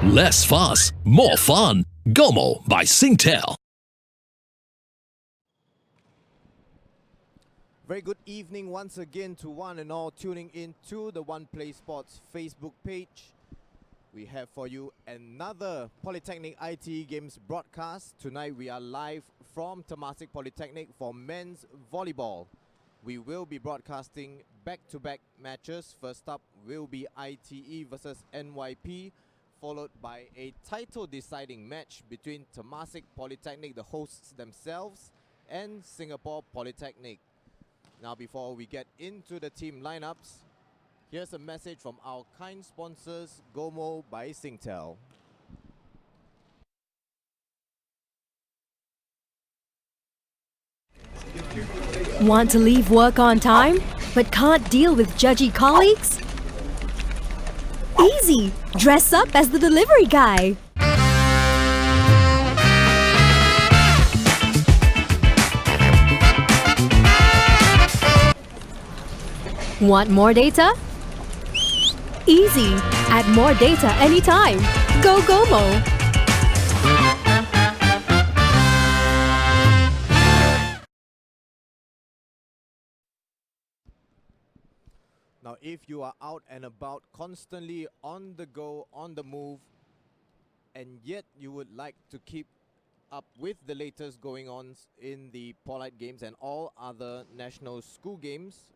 Less fuss, more fun. Gomo by Singtel. Very good evening once again to one and all tuning in to the One Play Sports Facebook page. We have for you another Polytechnic ITE Games broadcast. Tonight we are live from Temasek Polytechnic for men's volleyball. We will be broadcasting back-to-back matches. First up will be ITE versus NYP, followed by a title-deciding match between Temasek Polytechnic, the hosts themselves, and Singapore Polytechnic. Now, before we get into the team lineups, here's a message from our kind sponsors, Gomo by Singtel. Want to leave work on time, but can't deal with judgy colleagues? Easy! Dress up as the delivery guy. Want more data? Easy! Add more data anytime. Go Gomo! Now, if you are out and about, constantly on the go, on the move, and yet you would like to keep up with the latest going on in the POL-ITE Games and all other national school games,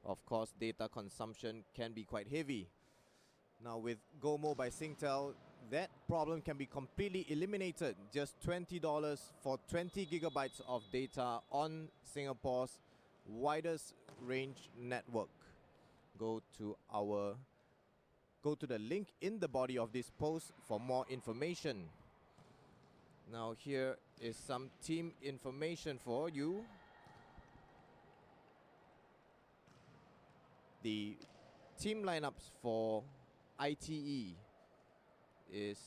of course, data consumption can be quite heavy. Now, with Gomo by Singtel, that problem can be completely eliminated. Just $20 for 20 gigabytes of data on Singapore's widest range network. Go to the link in the body of this post for more information. Now, here is some team information for you. The team lineups for ITE is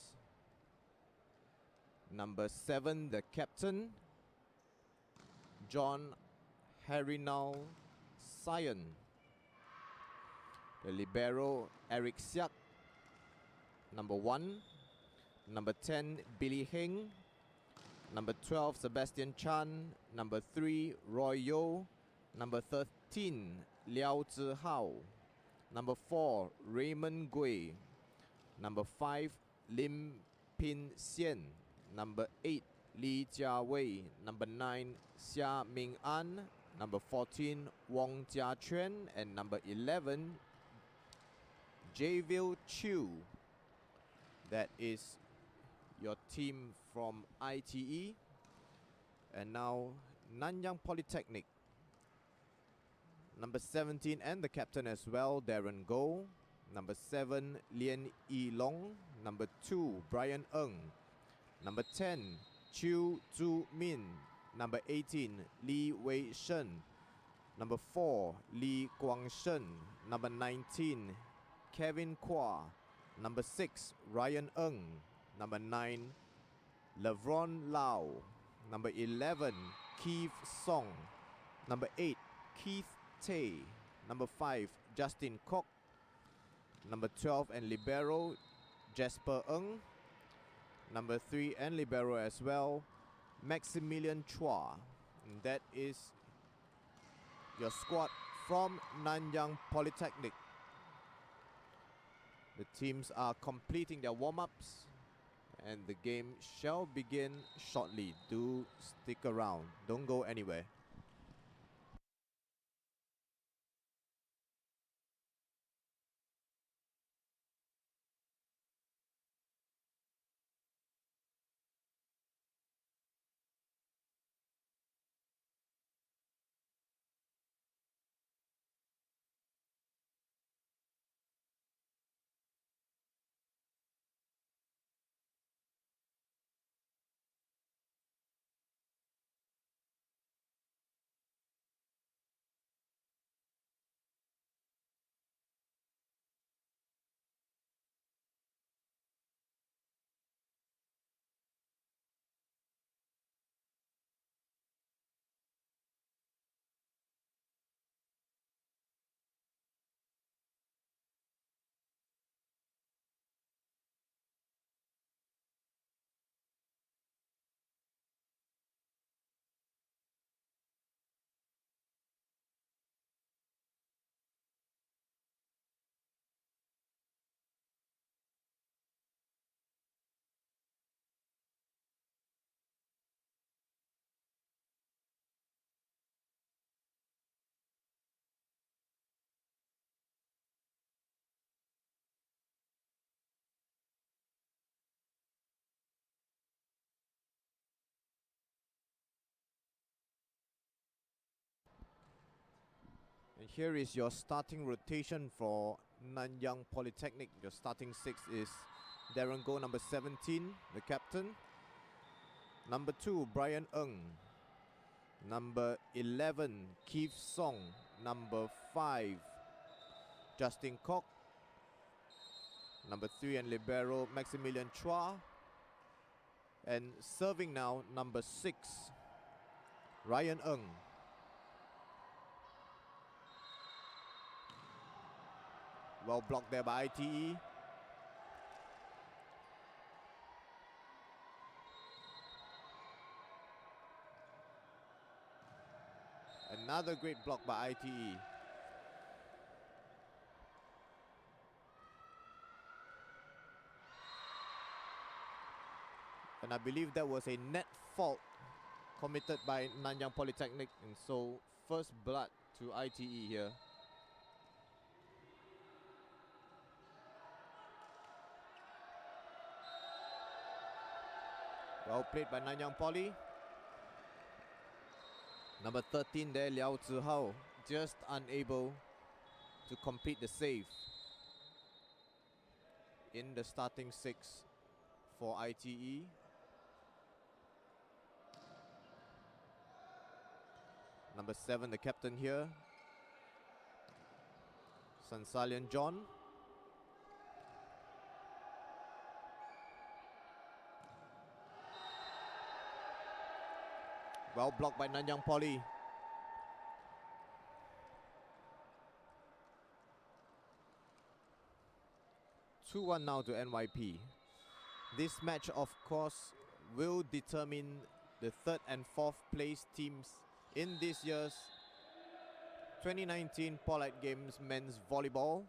number 7, the captain, John Harinal Sion. The libero, Eric Siak, number 1. Number 10, Billy Heng. Number 12, Sebastian Chan. Number 3, Roy Yo. Number 13, Liao Zihao. Number 4, Raymond Gui. Number 5, Lim Pin Xian. Number 8, Li Jia Wei. Number 9, Xia Ming An. Number 14, Wong Jia Chuan. And number 11, Javill Chu. That is your team from ITE. And now Nanyang Polytechnic. Number 17 and the captain as well, Darren Goh. Number 7, Lien Yi Long. Number 2, Brian Ng. Number 10, Chiu Zhu Min. Number 18, Li Wei Shen. Number 4, Li Guangshen. Number 19, Kevin Kwa. Number 6, Ryan Ng. Number 9, Lavron Lau. Number 11, Keith Song. Number 8, Keith Tay. Number 5, Justin Kok. Number 12 and libero, Jasper Ng. Number 3 and libero as well, Maximilian Chua. And that is your squad from Nanyang Polytechnic. The teams are completing their warm-ups and the game shall begin shortly. Do stick around. Don't go anywhere. And here is your starting rotation for Nanyang Polytechnic. Your starting 6 is Darren Goh, number 17, the captain. Number 2, Brian Ng. Number 11, Keith Song. Number 5, Justin Kok. Number 3 and libero, Maximilian Chua. And serving now, number 6, Ryan Ng. Well blocked there by ITE. Another great block by ITE. And I believe that was a net fault committed by Nanyang Polytechnic, and so first blood to ITE here. Well played by Nanyang Poly. Number 13 there, Liao Zihao, just unable to complete the save in the starting 6 for ITE. Number 7, the captain here, Sansalian John. Well blocked by Nanyang Poly. (2-1) now to NYP. This match, of course, will determine the 3rd and 4th place teams in this year's 2019 POL-ITE Games men's volleyball.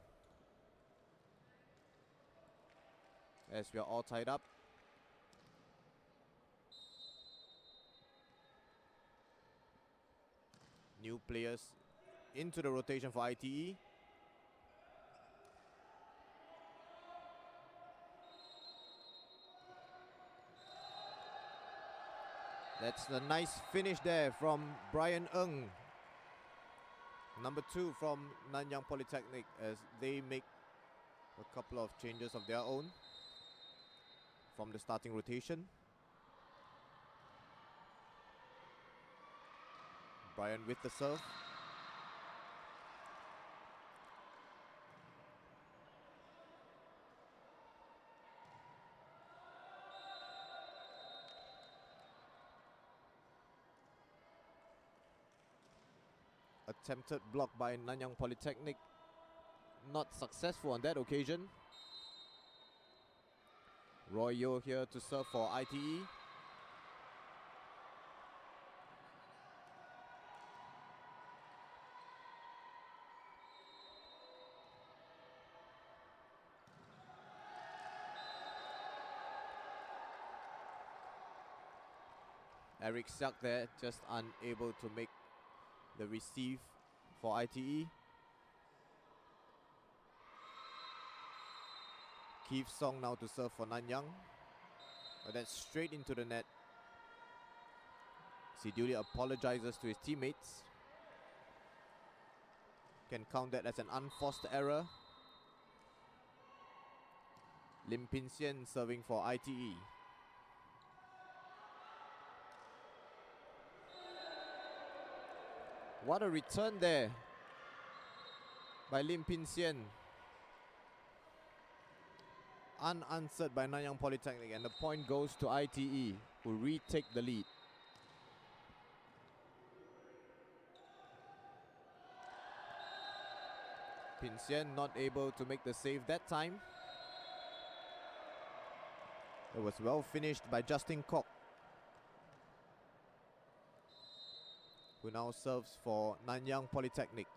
As we are all tied up. New players into the rotation for ITE. That's a nice finish there from Brian Ng, number 2 from Nanyang Polytechnic, as they make a couple of changes of their own from the starting rotation. Brian with the serve. Attempted block by Nanyang Polytechnic. Not successful on that occasion. Roy Yeo here to serve for ITE. Eric Siak there, just unable to make the receive for ITE. Keith Song now to serve for Nanyang. But that's straight into the net. Siduli apologizes to his teammates. Can count that as an unforced error. Lim Pin Sien serving for ITE. What a return there by Lim Pin Sien. Unanswered by Nanyang Polytechnic, and the point goes to ITE, who retake the lead. Pin Sien not able to make the save that time. It was well finished by Justin Kok, who now serves for Nanyang Polytechnic.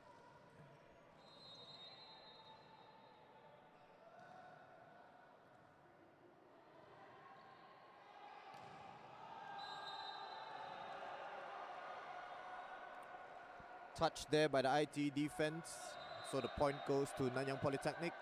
Touch there by the ITE defense, so the point goes to Nanyang Polytechnic.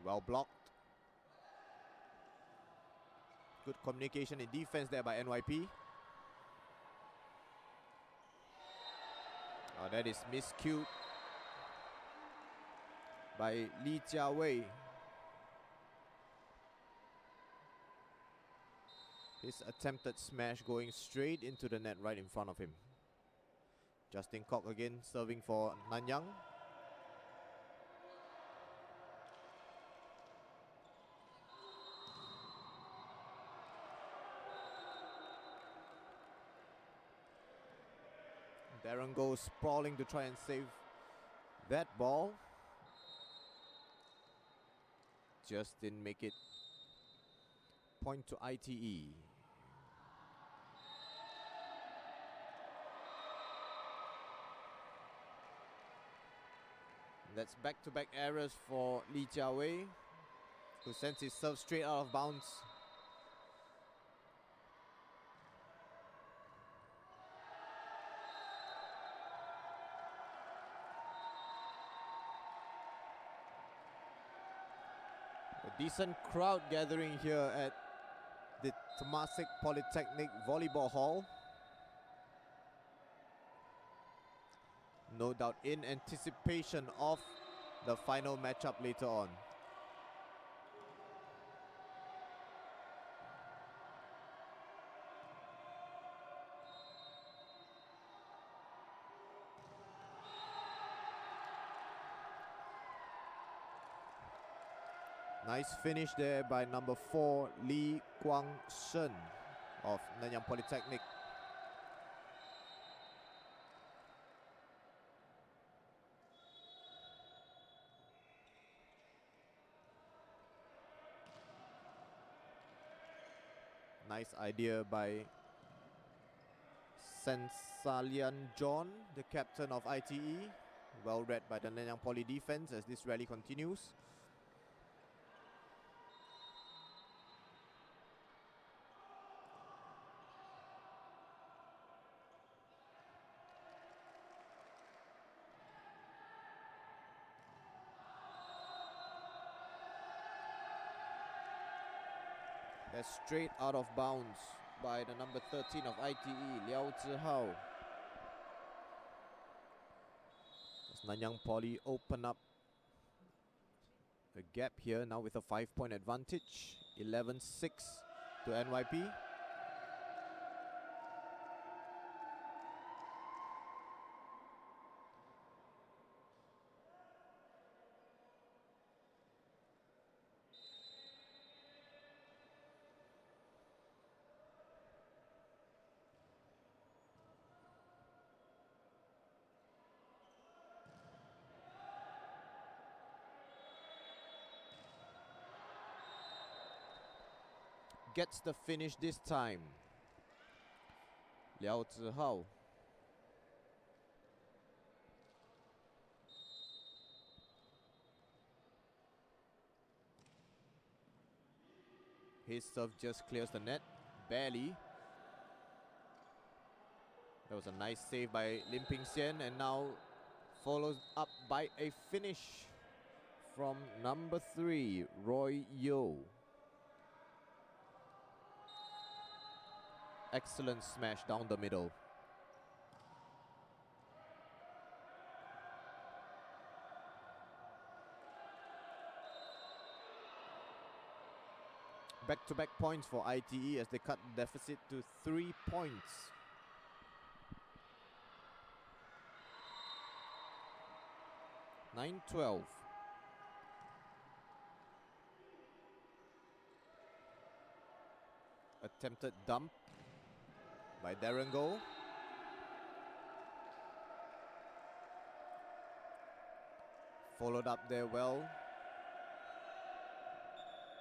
Well blocked. Good communication in defense there by NYP. Oh, that is miscued by Li Jiawei. His attempted smash going straight into the net right in front of him. Justin Kok again serving for Nanyang. Darren goes sprawling to try and save that ball. Just didn't make it. Point to ITE. That's back-to-back errors for Li Jiawei, who sends his serve straight out of bounds. A decent crowd gathering here at the Temasek Polytechnic Volleyball Hall. No doubt in anticipation of the final matchup later on. Nice finish there by number 4, Lee Kwang Shen of Nanyang Polytechnic. Nice idea by Sensalian John, the captain of ITE. Well read by the Nanyang Poly defense as this rally continues. That's straight out of bounds by the number 13 of ITE, Liao Zihao. As Nanyang Poly open up a gap here now with a 5-point advantage. 11-6 to NYP. Gets the finish this time. Liao Zihao. His serve just clears the net, barely. That was a nice save by Lim Ping Xian, and now follows up by a finish from number 3, Roy Yo. Excellent smash down the middle. Back-to-back points for ITE as they cut the deficit to 3 points. (9-12). Attempted dump by Darren Goh. Followed up there well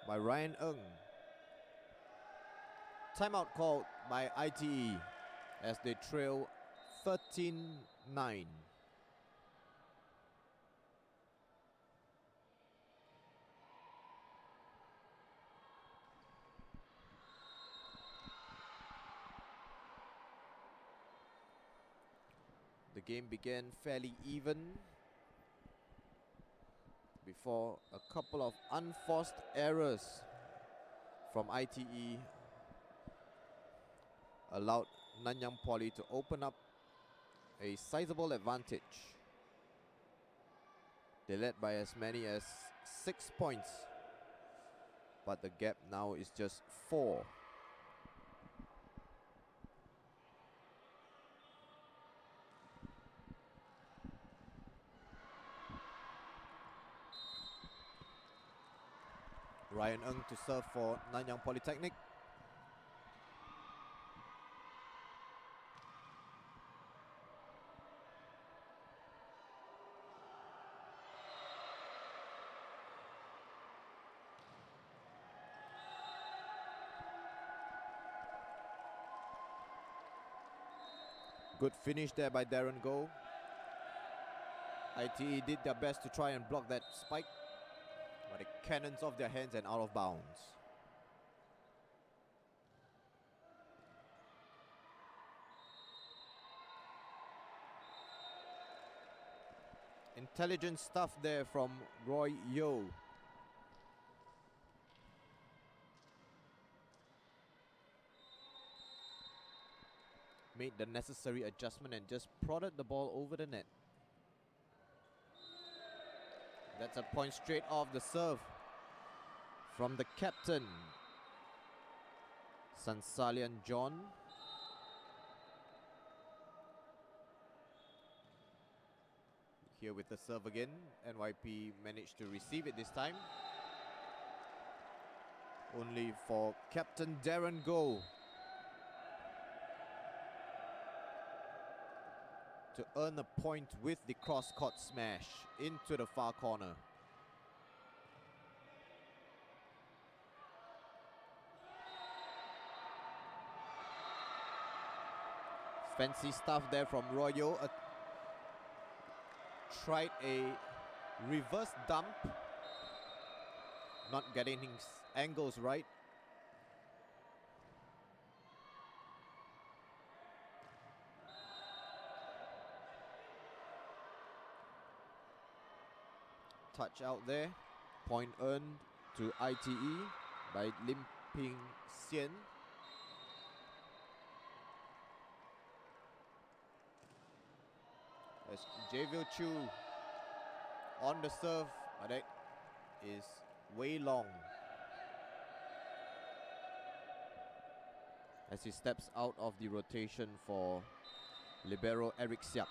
by Ryan Ng. Timeout called by ITE as they trail 13-9. The game began fairly even for a couple of unforced errors from ITE, allowed Nanyang Poly to open up a sizable advantage. They led by as many as 6 points, but the gap now is just 4. Ryan Ng to serve for Nanyang Polytechnic. Good finish there by Darren Goh. ITE did their best to try and block that spike, but it cannons off their hands and out of bounds. Intelligent stuff there from Roy Yeo. Made the necessary adjustment and just prodded the ball over the net. That's a point straight off the serve from the captain, Sansalian John. Here with the serve again, NYP managed to receive it this time. Only for Captain Darren Goh to earn a point with the cross-court smash into the far corner. Fancy stuff there from Royo. Tried a reverse dump, not getting his angles right. Touch out there. Point earned to ITE by Lim Ping Sian. As Javier Chu on the serve, but that is way long. As he steps out of the rotation for libero Eric Siak.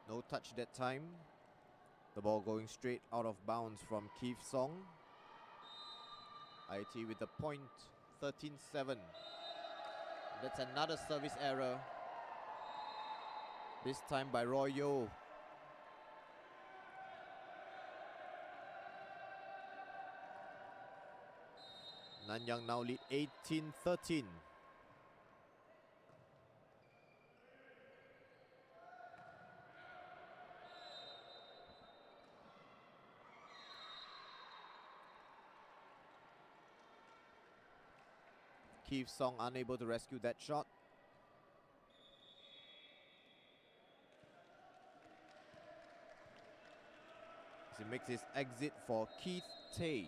No touch that time. The ball going straight out of bounds from Keith Song. IT with the point, 13-7. That's another service error. This time by Roy Yeo. Nanyang now lead 18-13. Keith Song unable to rescue that shot. As he makes his exit for Keith Tay.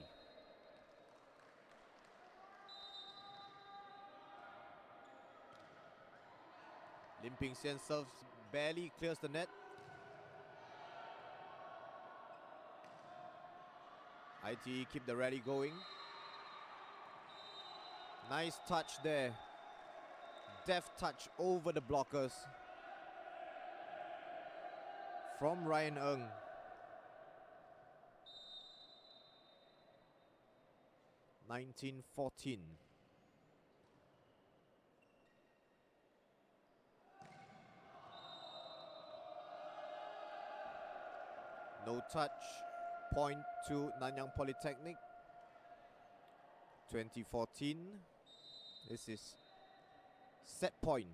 Lim Ping Sian serves, barely clears the net. ITE keep the rally going. Nice touch there. Deft touch over the blockers from Ryan Ng. (19-14). No touch. Point to Nanyang Polytechnic. 2014. This is set point.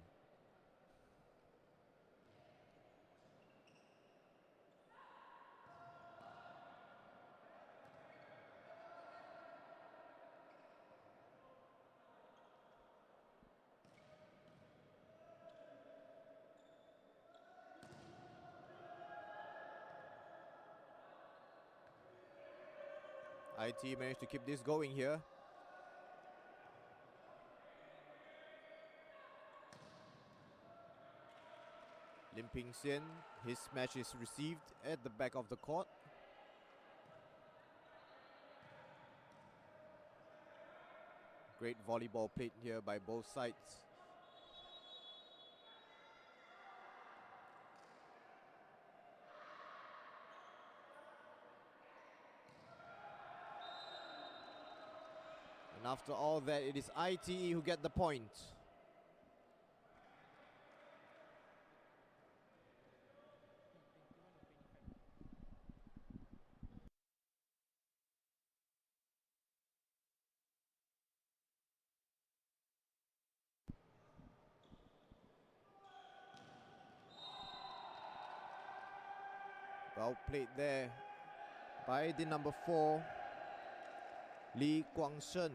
ITE managed to keep this going here. Lim Ping Sian, his smash is received at the back of the court. Great volleyball played here by both sides. And after all that, it is ITE who get the point. Well played there by the number 4, Lee Guangshen.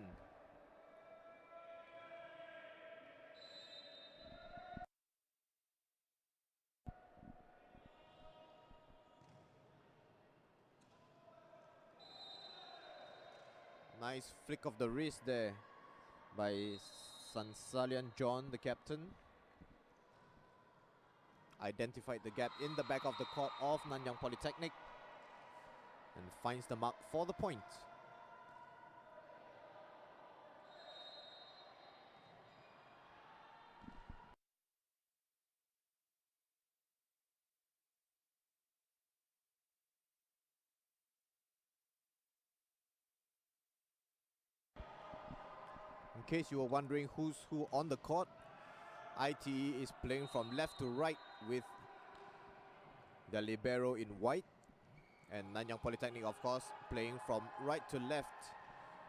Nice flick of the wrist there by Sansalian John, the captain. Identified the gap in the back of the court of Nanyang Polytechnic and finds the mark for the point. In case you were wondering who's who on the court, ITE is playing from left to right with the libero in white, and Nanyang Polytechnic, of course, playing from right to left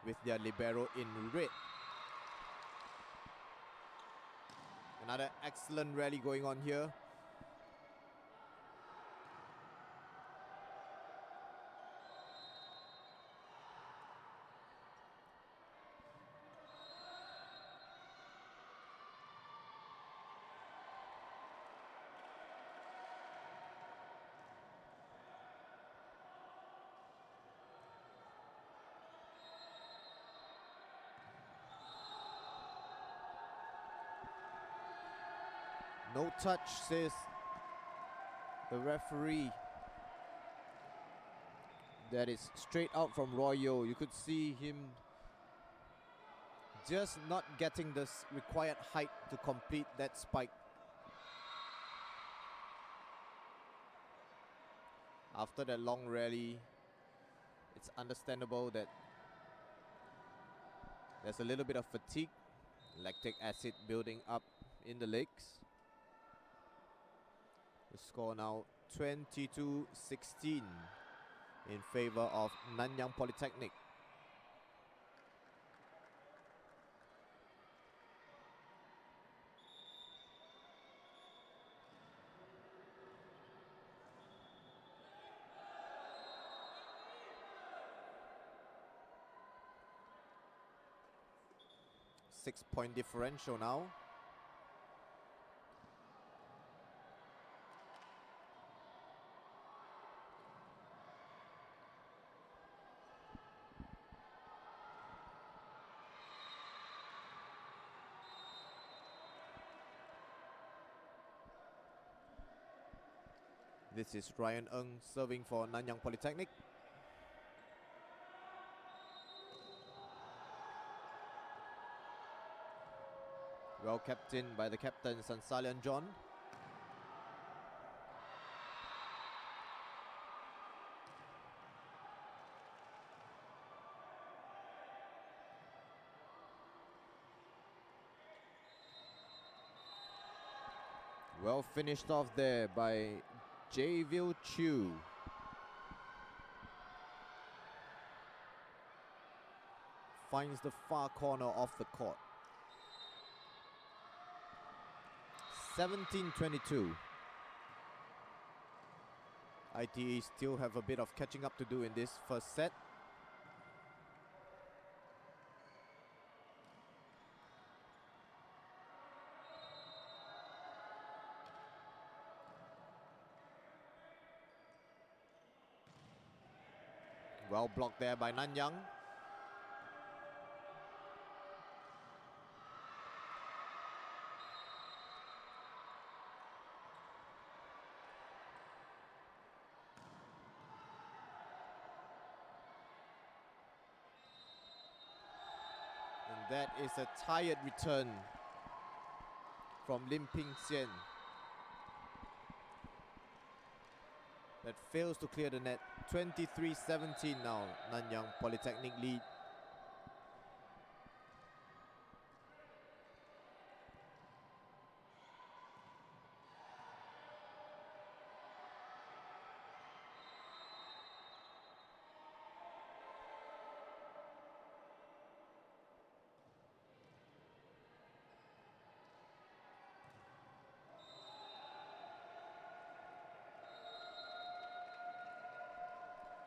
with their libero in red. Another excellent rally going on here. No touch, says the referee. That is straight out from Royo. You could see him just not getting the required height to complete that spike. After that long rally, it's understandable that there's a little bit of fatigue, lactic acid building up in the legs. The score now 22-16 in favor of Nanyang Polytechnic. Six-point differential now. This is Ryan Ng serving for Nanyang Polytechnic. Well captained by the captain, Sansalian John. Well finished off there by Jae-Vil Chu. Finds the far corner of the court. 17-22. ITE still have a bit of catching up to do in this first set. Well blocked there by Nanyang. And that is a tired return from Lim Ping Xian. That fails to clear the net. 23-17 now. Nanyang Polytechnic lead.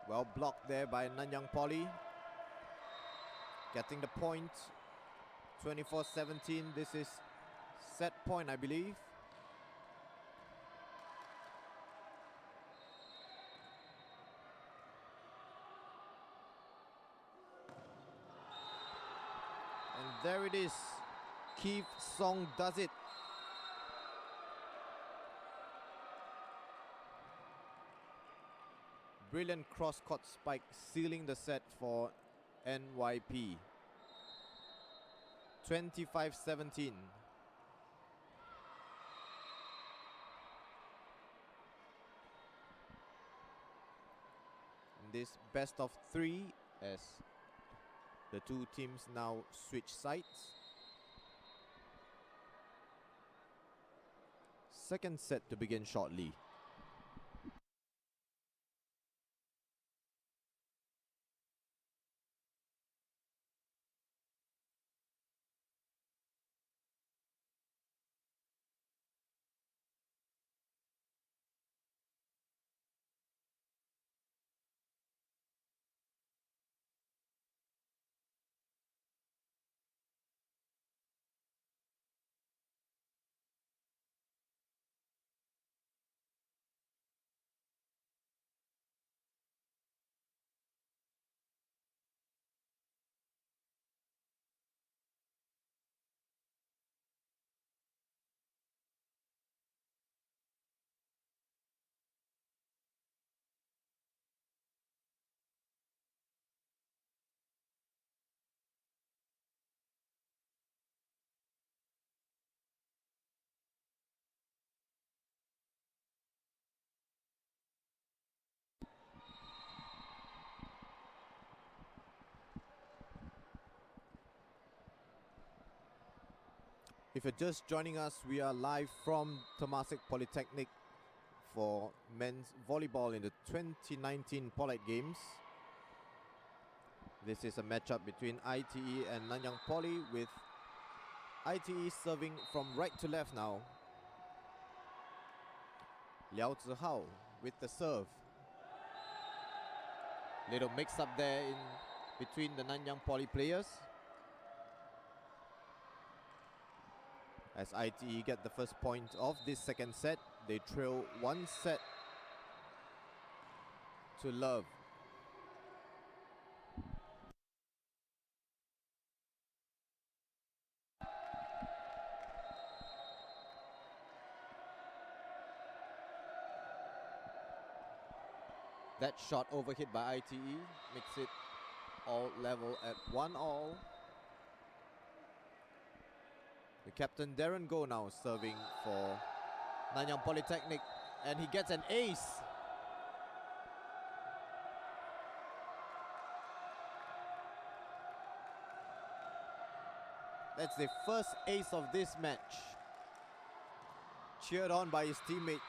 Well blocked there by Nanyang Poly. Getting the point. 24-17. This is set point, I believe. And there it is. Keith Song does it. Brilliant cross-court spike, sealing the set for NYP. 25-17. This best of 3 as the two teams now switch sides. Second set to begin shortly. If you're just joining us, we are live from Temasek Polytechnic for men's volleyball in the 2019 POL-ITE Games. This is a matchup between ITE and Nanyang Poly, with ITE serving from right to left now. Liao Zihao with the serve. Little mix up there in between the Nanyang Poly players. As ITE get the first point of this second set, they trail 1 set to love. That shot overhit by ITE makes it all level at 1-all. The captain Darren Goh now serving for Nanyang Polytechnic, and he gets an ace. That's the first ace of this match. Cheered on by his teammates.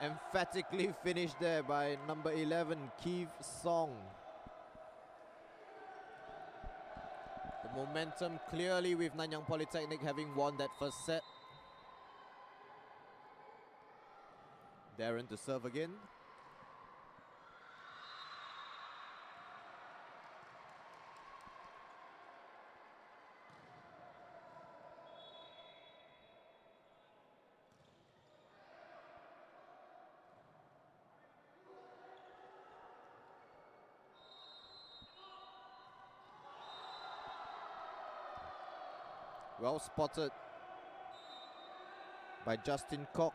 Emphatically finished there by number 11, Keith Song. The momentum clearly with Nanyang Polytechnic having won that first set. Darren to serve again. Well spotted by Justin Koch.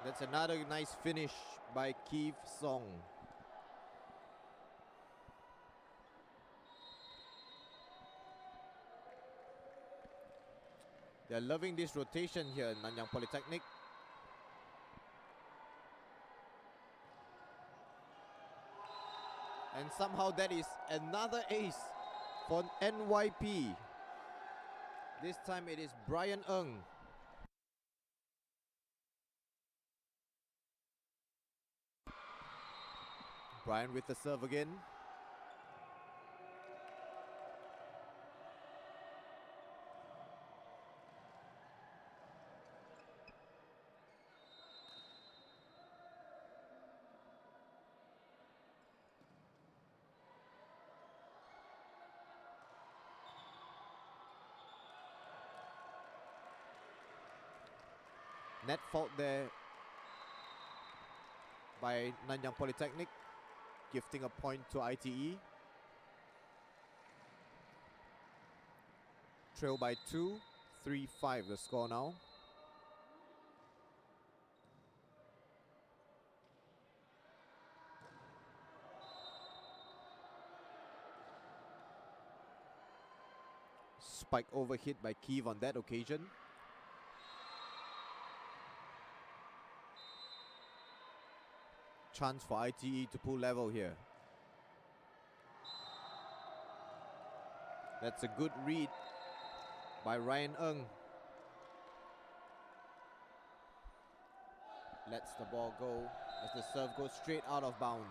That's another nice finish by Keith Song. They're loving this rotation here in Nanyang Polytechnic. And somehow that is another ace for NYP. This time it is Brian Ng. Brian with the serve again. Net fault there by Nanyang Polytechnic, gifting a point to ITE. Trail by 2, 3-5 the score now. Spike overhit by Keith on that occasion. Chance for ITE to pull level here. That's a good read by Ryan Ng. Lets the ball go as the serve goes straight out of bounds.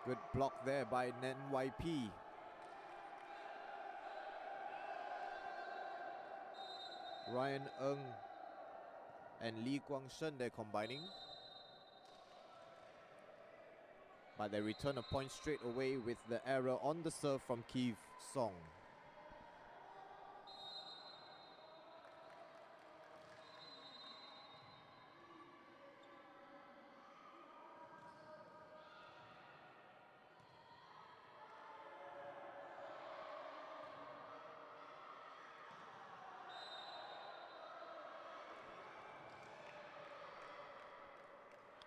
Good block there by NYP. Ryan Ng and Lee Guang Shen, they're combining. But they return a point straight away with the error on the serve from Keith Song.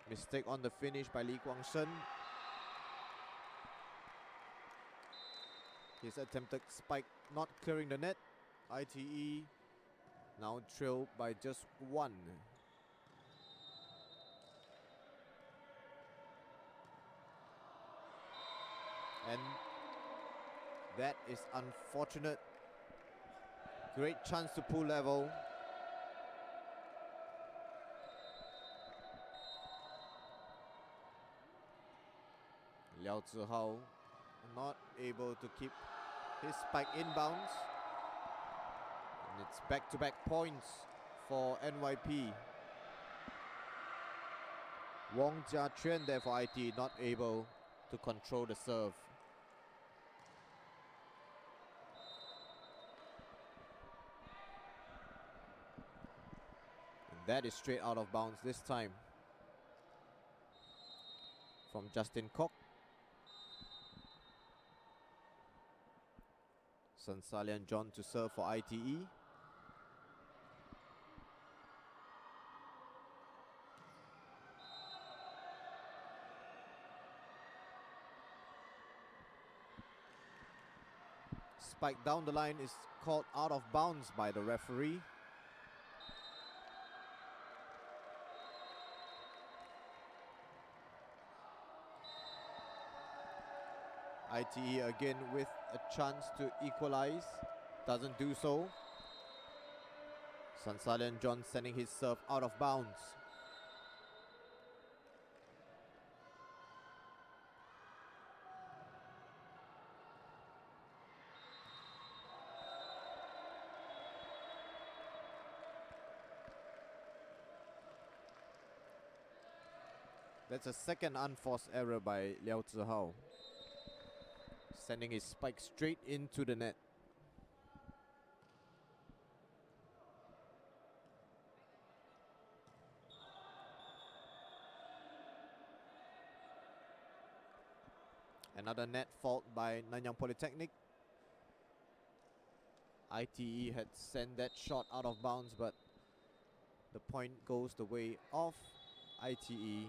Mistake on the finish by Lee Guang Shen. His attempted spike not clearing the net. ITE now trailed by just 1. And that is unfortunate. Great chance to pull level. Liao Zihao not able to keep his spike inbounds. And it's back-to-back points for NYP. Wong Jia Chuan there for IT, not able to control the serve. And that is straight out of bounds this time from Justin Koch. Sansalian John to serve for ITE. Spike down the line is called out of bounds by the referee. ITE again with a chance to equalize, doesn't do so. Sansalian John sending his serve out of bounds. That's a second unforced error by Liao Zihao, sending his spike straight into the net. Another net fault by Nanyang Polytechnic. ITE had sent that shot out of bounds, but the point goes the way of ITE.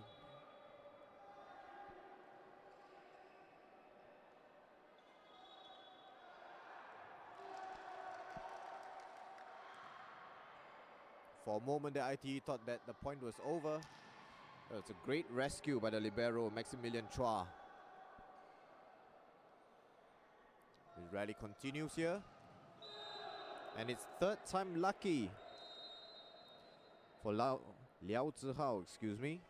For a moment, the ITE thought that the point was over. It was a great rescue by the libero, Maximilian Chua. The rally continues here. And it's third time lucky for Liao Zihao, excuse me.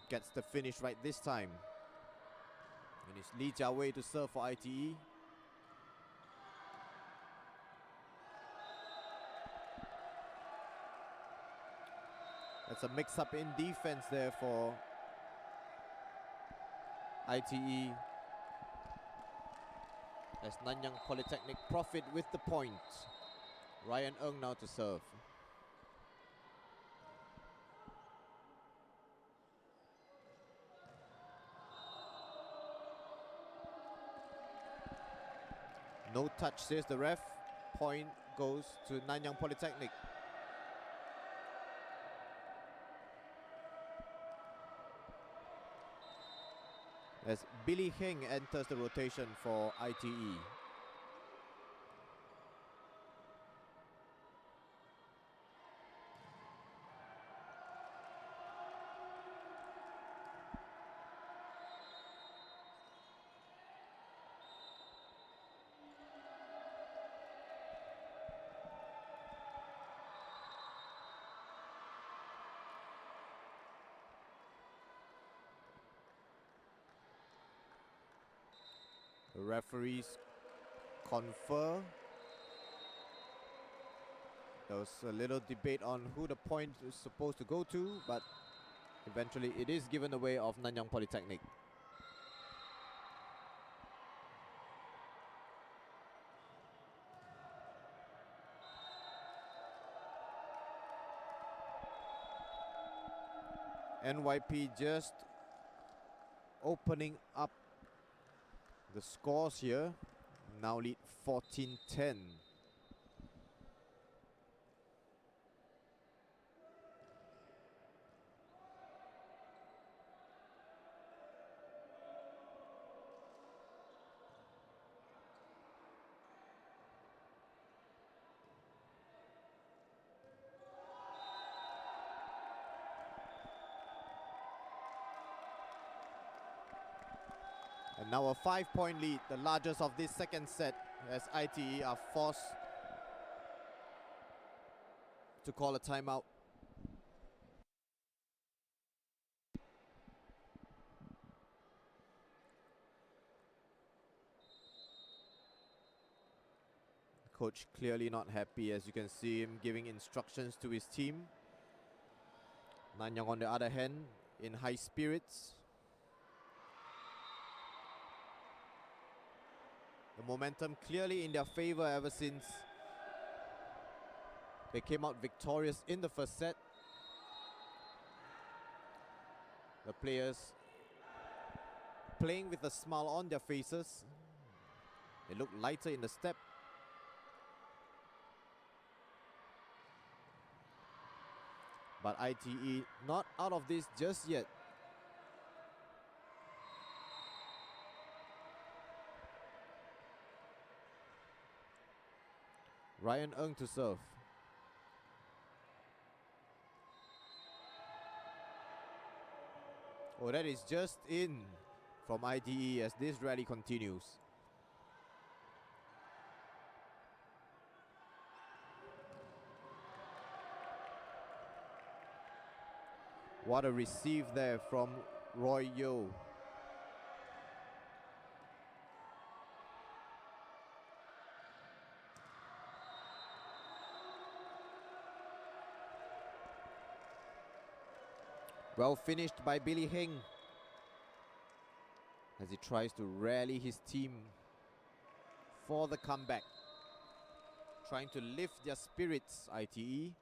Gets the finish right this time. And it's Li Jiawei to serve for ITE. That's a mix-up in defense there for ITE, as Nanyang Polytechnic profit with the point. Ryan Ng now to serve. No touch, says the ref. Point goes to Nanyang Polytechnic. As Billy Heng enters the rotation for ITE. The referees confer. There was a little debate on who the point is supposed to go to, but eventually it is given away of Nanyang Polytechnic. NYP just opening up the scores here. Now lead 14-10. And now a 5-point lead, the largest of this second set, as ITE are forced to call a timeout. Coach clearly not happy, as you can see him giving instructions to his team. Nanyang, on the other hand, in high spirits. The momentum clearly in their favor ever since they came out victorious in the first set. The players playing with a smile on their faces. They look lighter in the step. But ITE not out of this just yet. Ryan Ng to serve. Oh, that is just in from ITE as this rally continues. What a receive there from Roy Yeo. Well finished by Billy Heng as he tries to rally his team for the comeback. Trying to lift their spirits, ITE.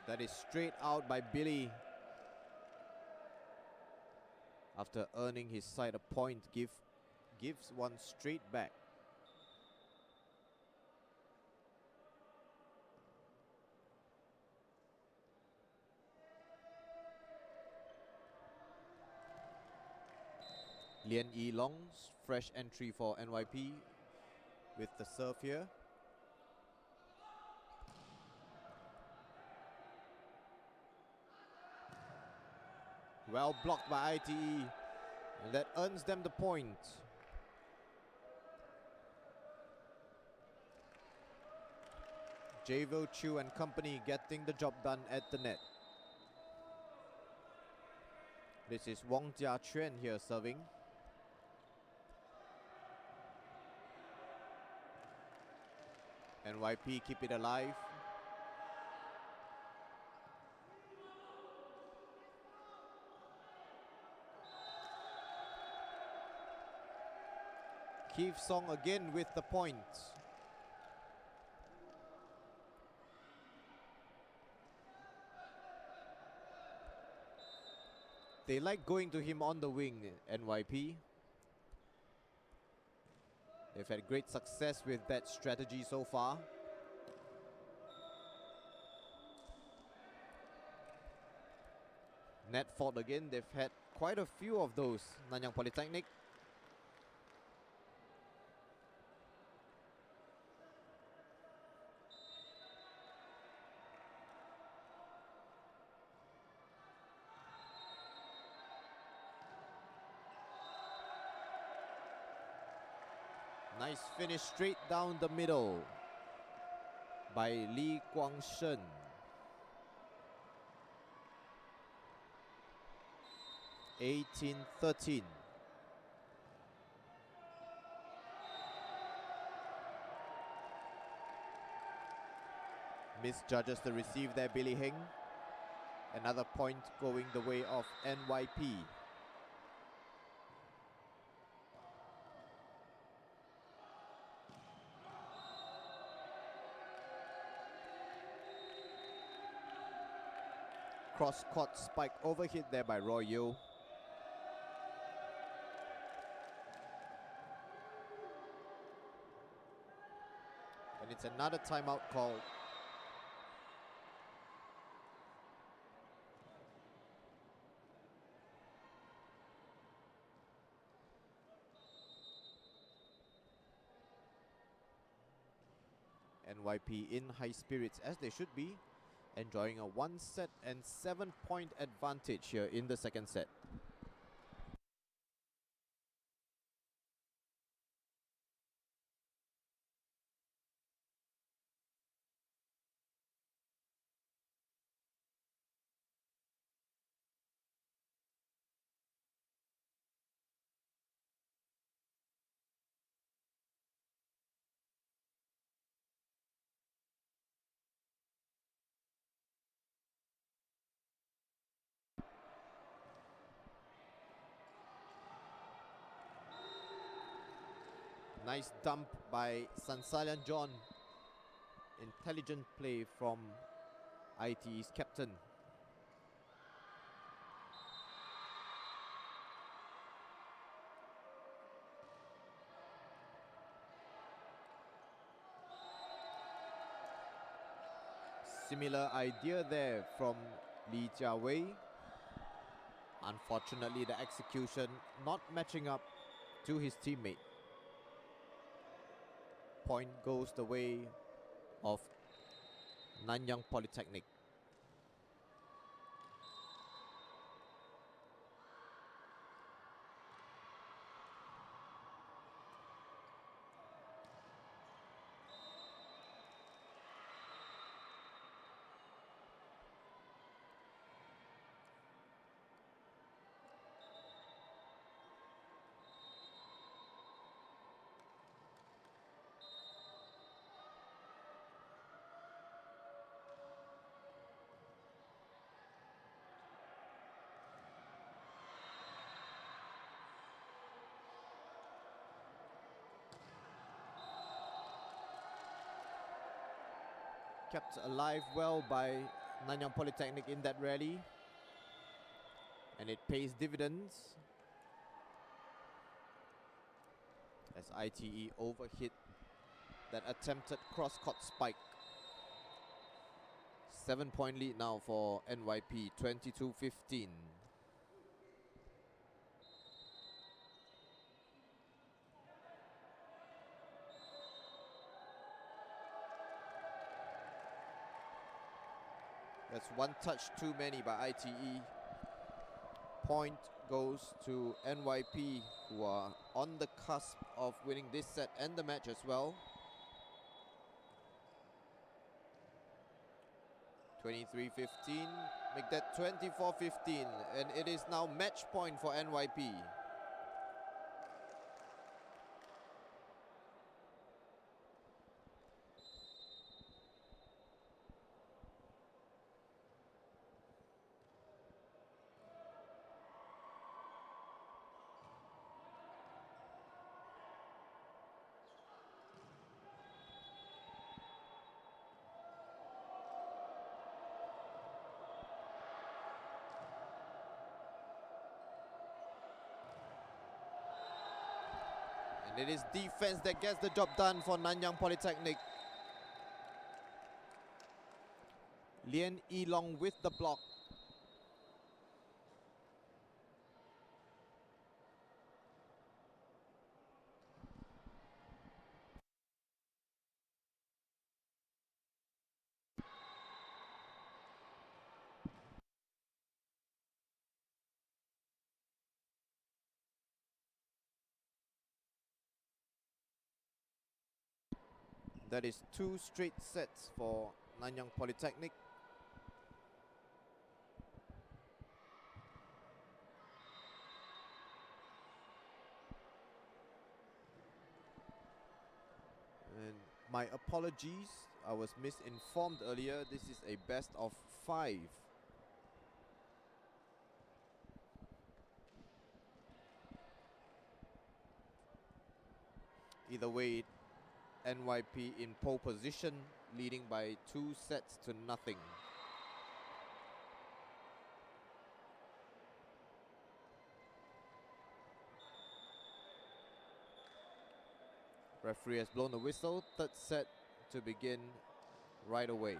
That is straight out by Billy. After earning his side a point, gives one straight back. Lian Yilong's fresh entry for NYP with the serve here. Well blocked by ITE, and that earns them the point. Javel Chu and company getting the job done at the net. This is Wong Jia Chuan here serving. NYP keep it alive. Keith Song again with the point. They like going to him on the wing, NYP. They've had great success with that strategy so far. Net fault again, they've had quite a few of those, Nanyang Polytechnic. Nice finish straight down the middle by Lee Guangshen. (18-13). Misjudges the receive there, Billy Heng. Another point going the way of NYP. Cross-court spike overhit there by Roy Yeo. And it's another timeout call. NYP in high spirits as they should be, enjoying a 1-set and 7-point advantage here in the second set. Nice dump by Sansalian John. Intelligent play from ITE's captain. Similar idea there from Lee Jia Wei. Unfortunately, the execution not matching up to his teammate. Point goes the way of Nanyang Polytechnic. kept alive well by Nanyang Polytechnic in that rally, and it pays dividends as ITE overhit that attempted cross-court spike. 7-point lead now for NYP, 22-15. That's one touch too many by ITE. Point goes to NYP, who are on the cusp of winning this set and the match as well. 23-15, make that 24-15, and it is now match point for NYP. And it is defense that gets the job done for Nanyang Polytechnic. Lien Yilong with the block. That is 2 straight sets for Nanyang Polytechnic. And my apologies, I was misinformed earlier. This is a best of 5. Either way, NYP in pole position, leading by 2 sets to nothing. Referee has blown the whistle. Third set to begin right away.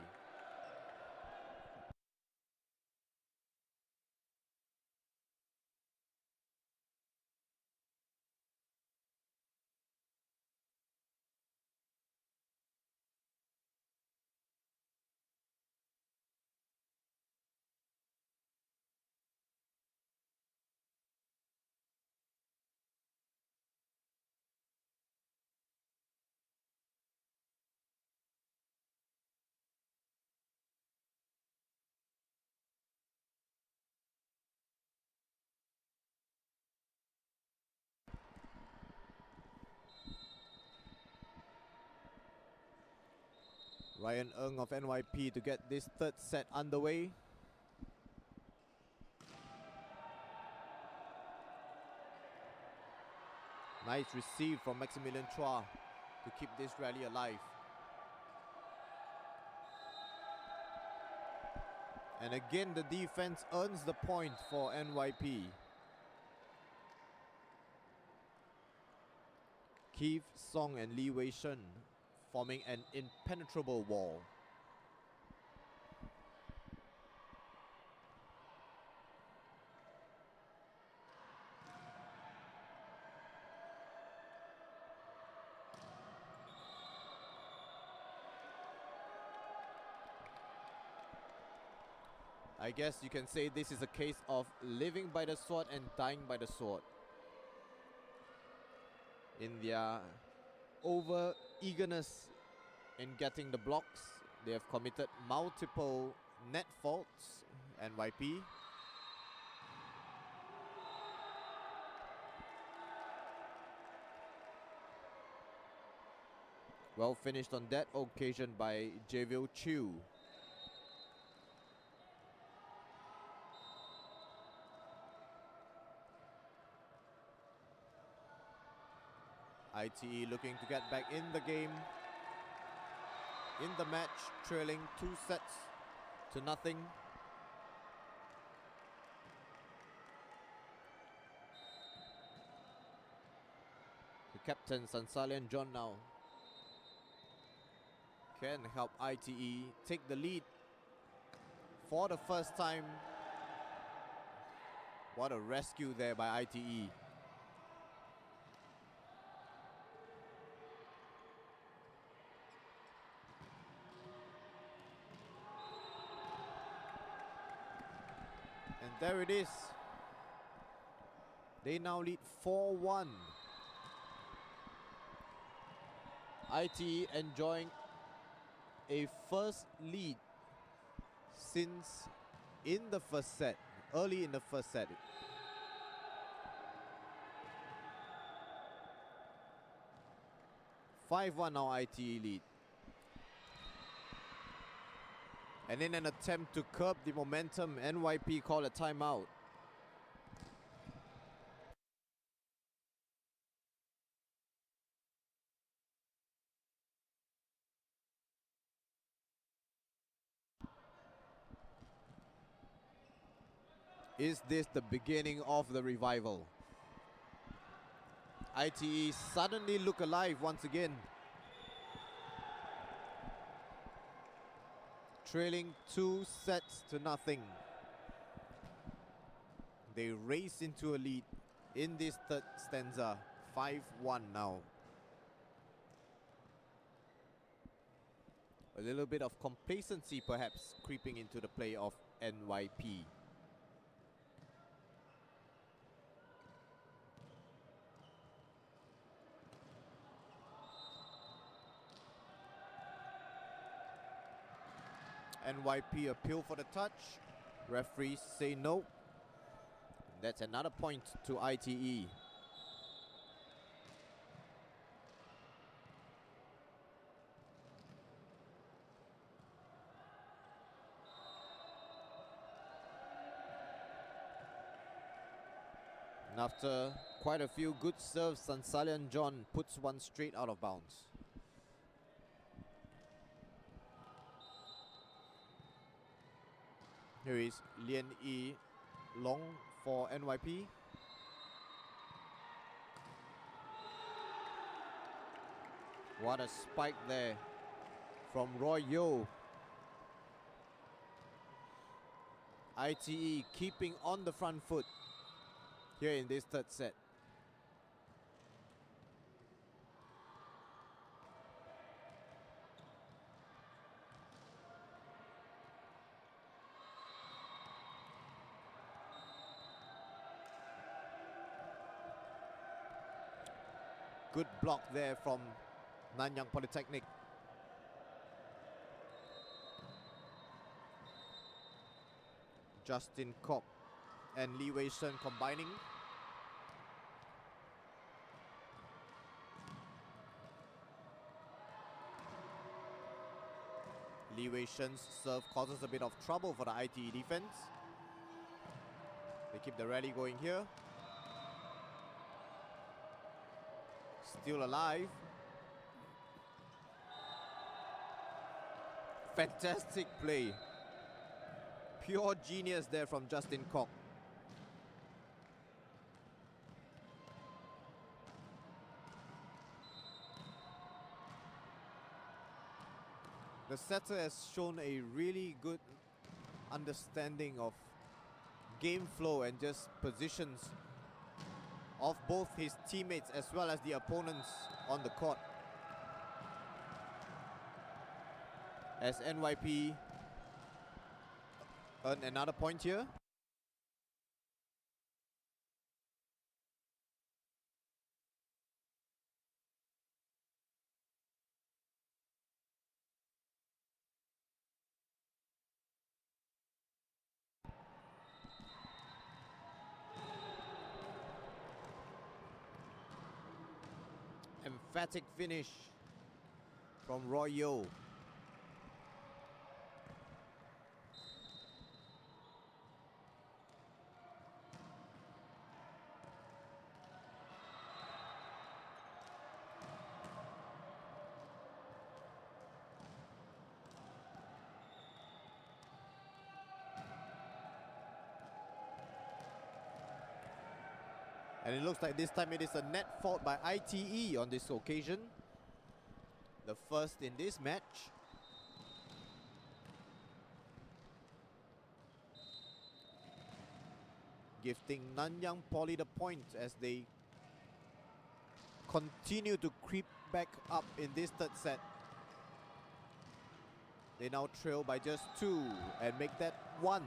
Ryan Ng of NYP to get this third set underway. Nice receive from Maximilian Chua to keep this rally alive. And again, the defense earns the point for NYP. Keith Song and Lee Wei Shen forming an impenetrable wall. I guess you can say this is a case of living by the sword and dying by the sword. In their over eagerness in getting the blocks, they have committed multiple net faults. NYP. Well finished on that occasion by Javier Chiu. ITE looking to get back in the game. in the match, trailing 2-0. The captain, Sansalian John, now can help ITE take the lead for the first time. What a rescue there by ITE. And there it is. They now lead 4-1. ITE enjoying a first lead since in the first set, early in the first set. (5-1) now ITE lead. And in an attempt to curb the momentum, NYP call a timeout. Is this the beginning of the revival? ITE suddenly look alive once again. Trailing 2-0. They race into a lead in this third stanza. 5-1 now. A little bit of complacency perhaps creeping into the play of NYP. NYP appeal for the touch. Referees say no. That's another point to ITE. And after quite a few good serves, Sansalian John puts one straight out of bounds. Here is Lian Yi Long for NYP. What a spike there from Roy Yo. ITE keeping on the front foot here in this third set. Good block there from Nanyang Polytechnic. Justin Kok and Lee Wei Shen combining. Lee Wei Shen's serve causes a bit of trouble for the ITE defense. They keep the rally going here. Still alive. Fantastic play. Pure genius there from Justin Kok. The setter has shown a really good understanding of game flow and just positions of both his teammates as well as the opponents on the court. As NYP earn another point here. Emphatic finish from Roy Yo. And it looks like this time it is a net fault by ITE on this occasion. The first in this match. Gifting Nanyang Poly the point as they continue to creep back up in this third set. They now trail by just 2 and make that 1.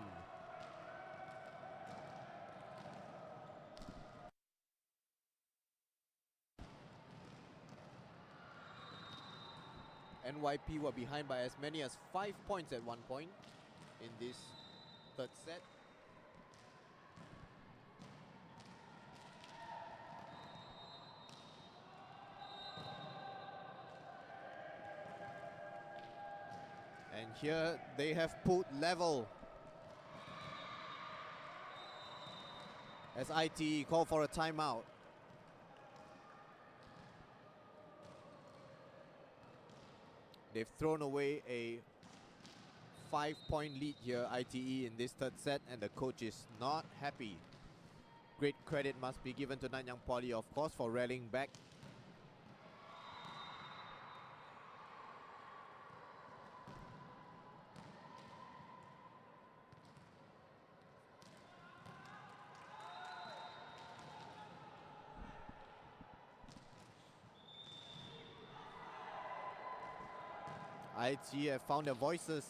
NYP were behind by as many as 5 points at one point in this third set. And here they have pulled level as ITE call for a timeout. They've thrown away a 5-point lead here, ITE, in this third set, and the coach is not happy. Great credit must be given to Nanyang Poly, of course, for rallying back. ITE have found their voices.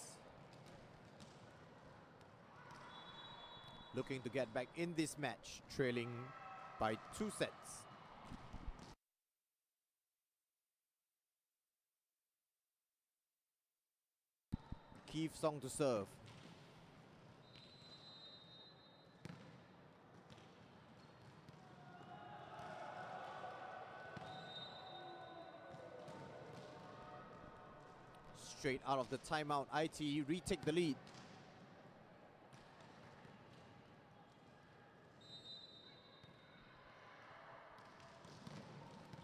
Looking to get back in this match, trailing by 2 sets. Keith Song to serve. Straight out of the timeout, ITE retake the lead.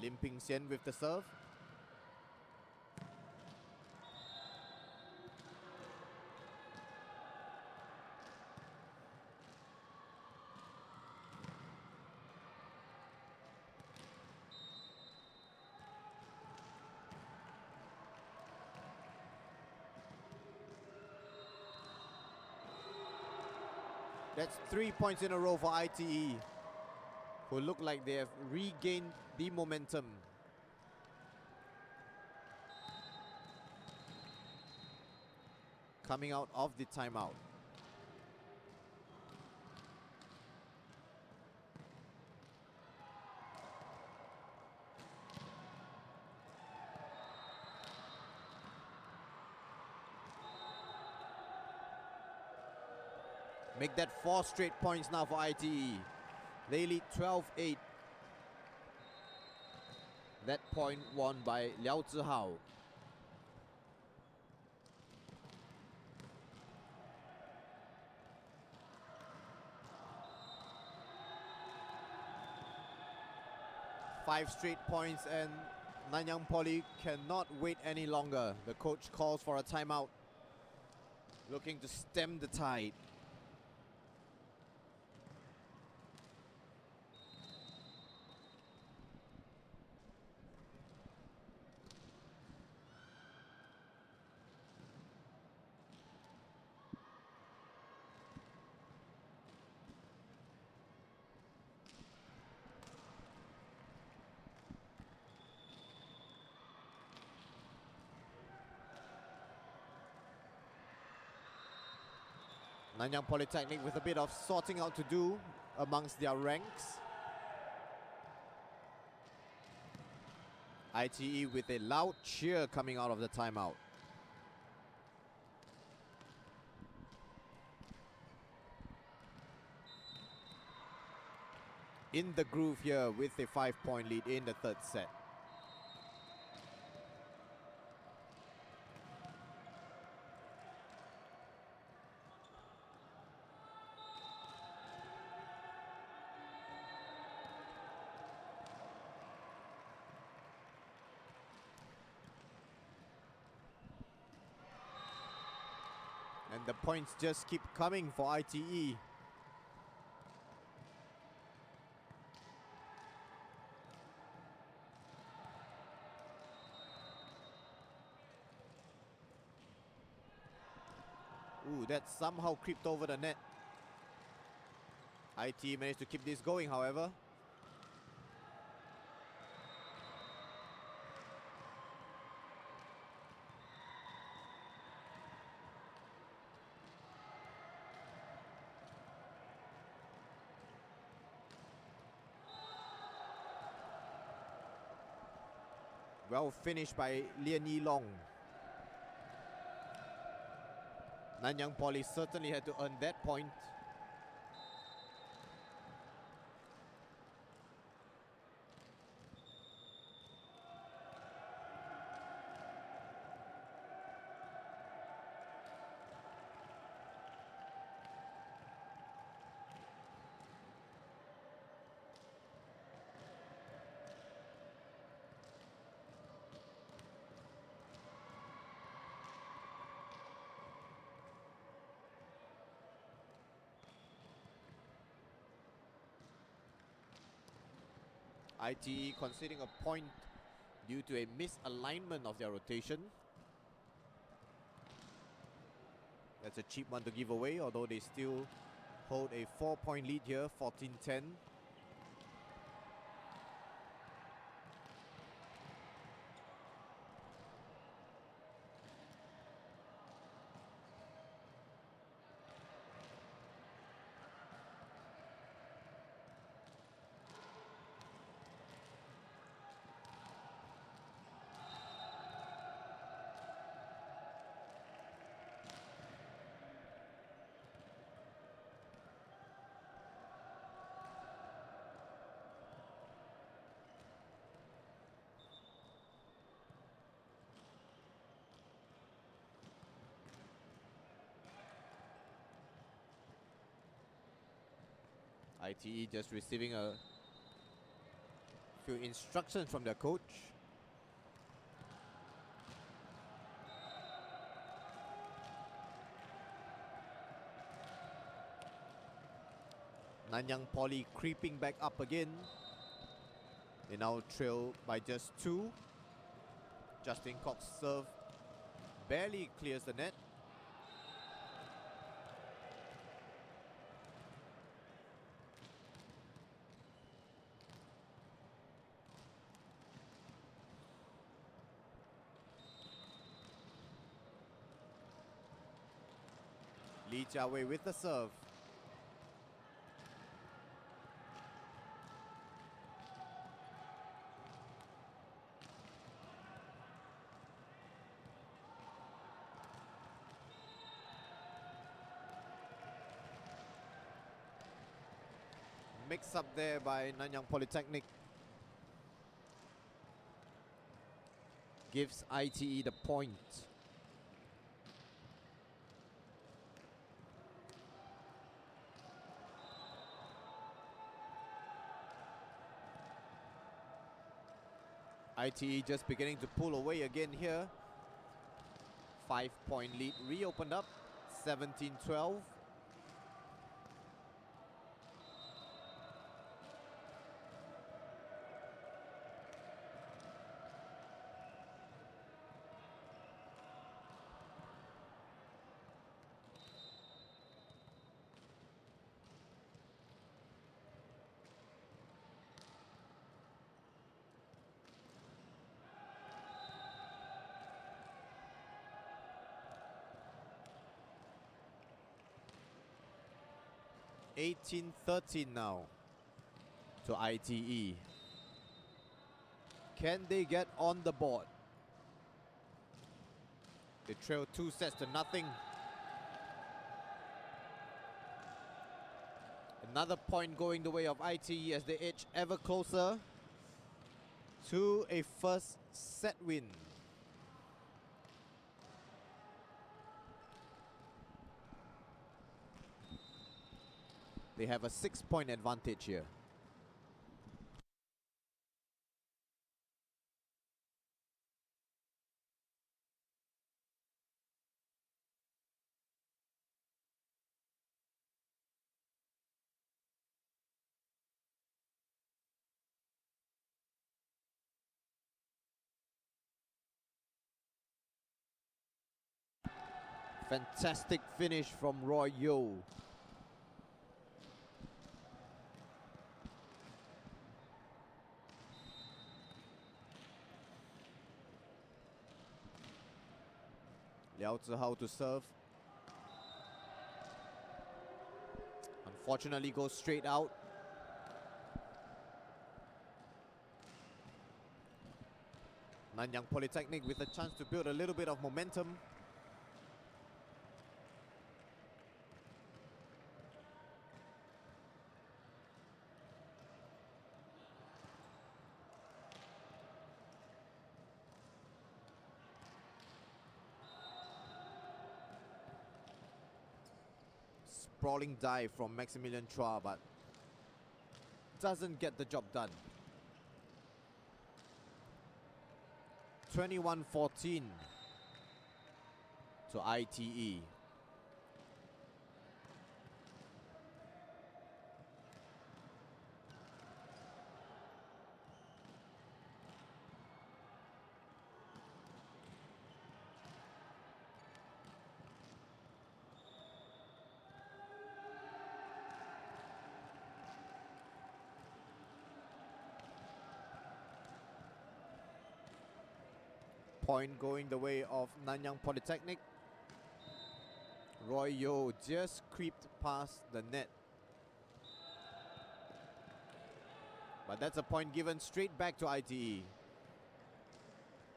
Lim Ping Xian with the serve. That's 3 points in a row for ITE, who look like they have regained the momentum. Coming out of the timeout. Make that 4 straight points now for ITE. They lead 12-8. That point won by Liao Zihao. Five straight points and Nanyang Poly cannot wait any longer. The coach calls for a timeout, looking to stem the tide. Nanyang Polytechnic with a bit of sorting out to do amongst their ranks. ITE with a loud cheer coming out of the timeout. In the groove here with a 5-point lead in the third set. And the points just keep coming for ITE. that somehow creeped over the net. ITE managed to keep this going, however. Well finished by Lian Yilong. Nanyang Poly certainly had to earn that point. ITE conceding a point due to a misalignment of their rotation. That's a cheap one to give away, although they still hold a 4-point lead here, 14-10. ITE just receiving a few instructions from their coach. Nanyang Poly creeping back up again. They now trail by just 2. Justin Cox's serve barely clears the net. Lee Jiawei with the serve. Mix up there by Nanyang Polytechnic. Gives ITE the point. ITE just beginning to pull away again here. 5-point lead reopened up, 17-12. (18-13) now to ITE. Can they get on the board? They trail 2-0. Another point going the way of ITE as they edge ever closer to a first set win. They have a 6-point advantage here. Fantastic finish from Roy Yeo. Liao Zihao to serve. Unfortunately goes straight out. Nanyang Polytechnic with a chance to build a little bit of momentum. Sprawling dive from Maximilian Chua, but doesn't get the job done. 21-14 to ITE. Point going the way of Nanyang Polytechnic. Roy Yeo just creeped past the net. But that's a point given straight back to ITE.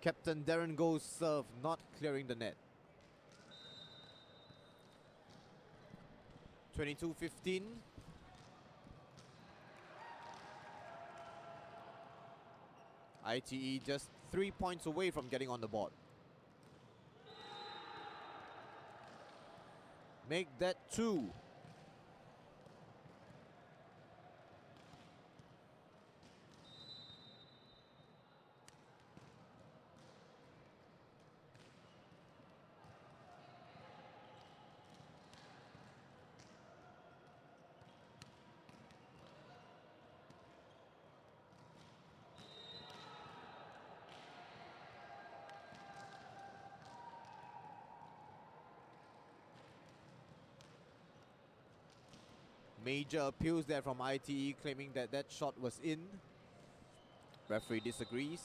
Captain Darren Goh's serve not clearing the net. 22-15. ITE just 3 points away from getting on the board. Make that 2. Major appeals there from ITE claiming that that shot was in. Referee disagrees.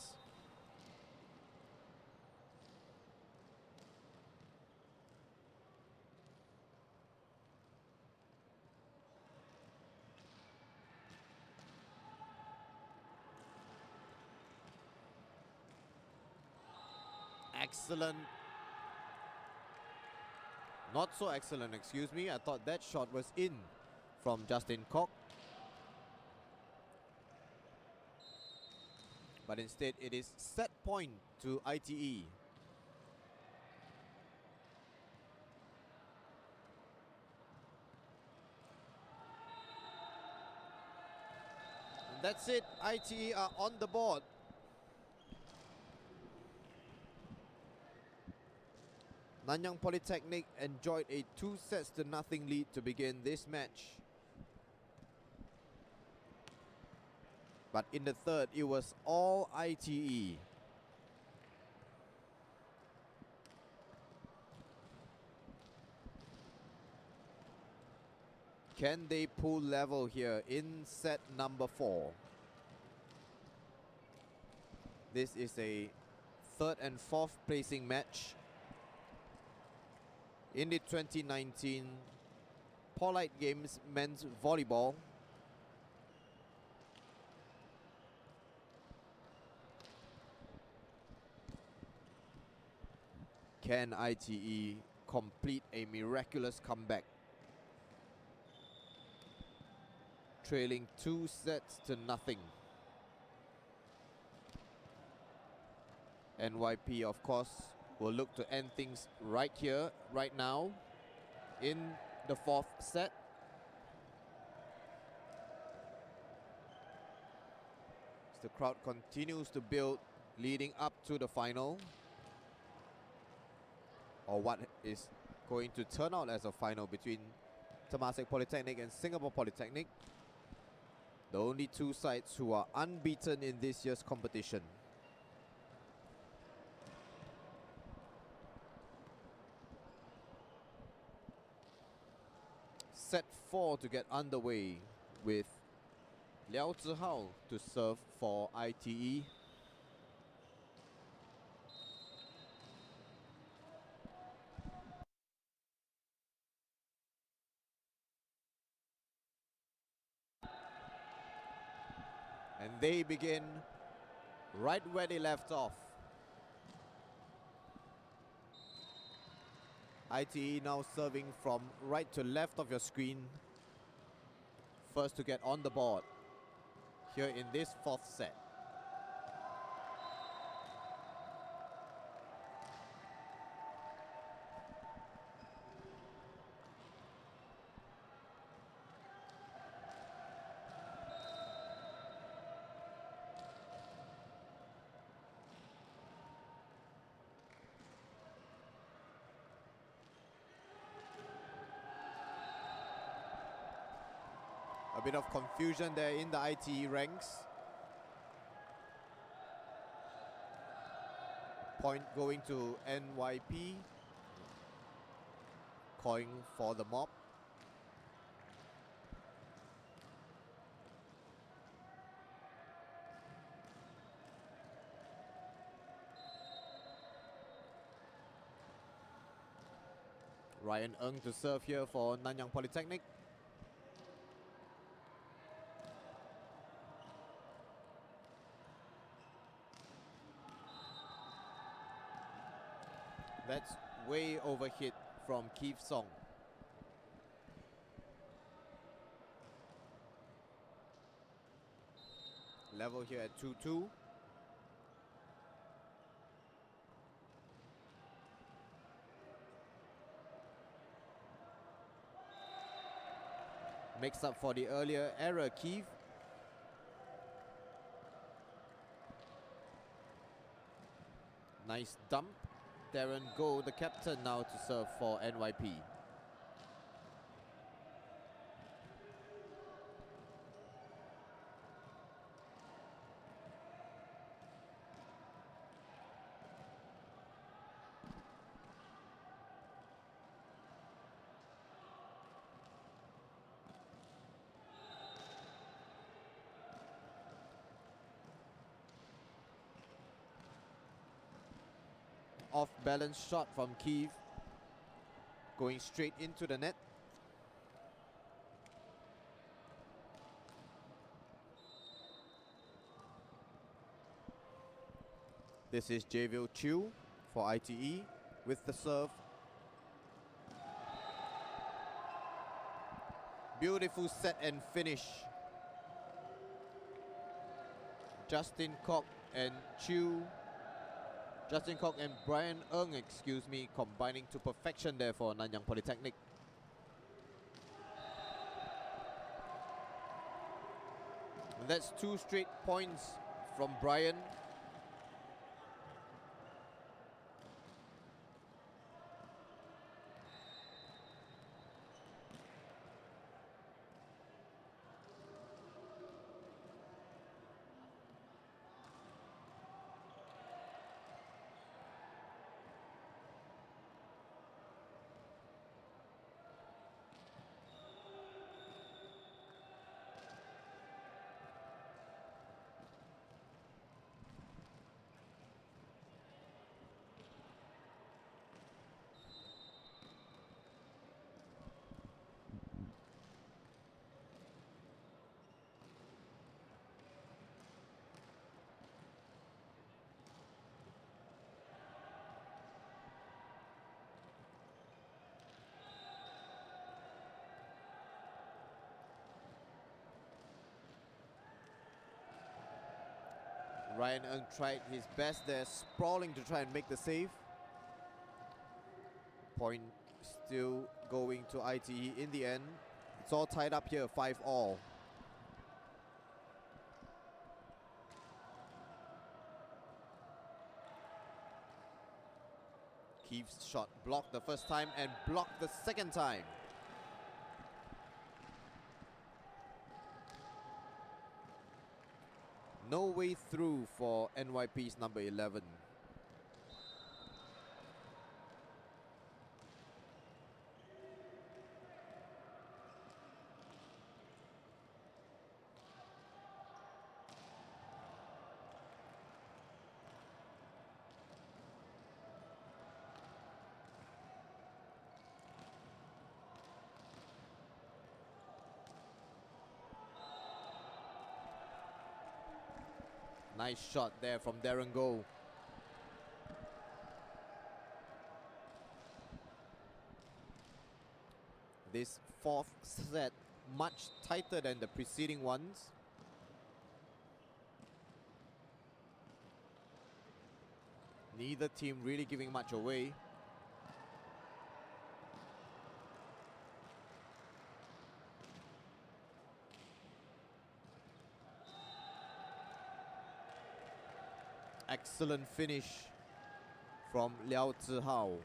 Excellent. Not so excellent, excuse me. I thought that shot was in from Justin Kok. But instead it is set point to ITE. And that's it. ITE are on the board. Nanyang Polytechnic enjoyed a 2-0 lead to begin this match. But in the third, it was all ITE. Can they pull level here in set number 4? This is a third and fourth placing match in the 2019 POL-ITE Games men's volleyball. Can ITE complete a miraculous comeback? Trailing 2-0. NYP, of course, will look to end things right here, right now, in the fourth set. As the crowd continues to build leading up to the final, or what is going to turn out as a final between Temasek Polytechnic and Singapore Polytechnic, the only two sides who are unbeaten in this year's competition. 2-4 to get underway with Liao Zihao to serve for ITE. And they begin right where they left off. ITE now serving from right to left of your screen. First to get on the board here in this fourth set. A bit of confusion there in the ITE ranks. Point going to NYP. Calling for the mob. Ryan Ng to serve here for Nanyang Polytechnic. That's way overhit from Keith Song. Level here at 2-2. Makes up for the earlier error, Keith. Nice dump. Darren Goh, the captain, now to serve for NYP. Off-balance shot from Keith, going straight into the net. This is Javier Chiu for ITE with the serve. Beautiful set and finish. Justin Koch and Brian Ng, combining to perfection there for Nanyang Polytechnic. And that's 2 straight points from Brian. Ryan Ng tried his best there, sprawling to try and make the save. Point still going to ITE in the end. It's all tied up here, 5-all. Keith's shot blocked the first time and blocked the second time. No way through for NYP's number 11. Nice shot there from Darren Goh. This fourth set much tighter than the preceding ones. Neither team really giving much away. Excellent finish from Liao Zihao.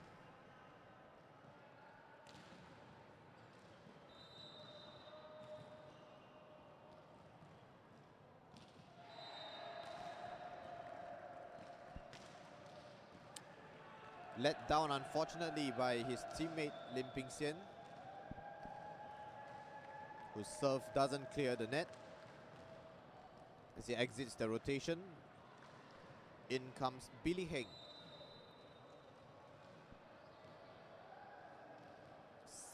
Let down unfortunately by his teammate Lim Ping Xian, whose serve doesn't clear the net as he exits the rotation. In comes Billy Heng.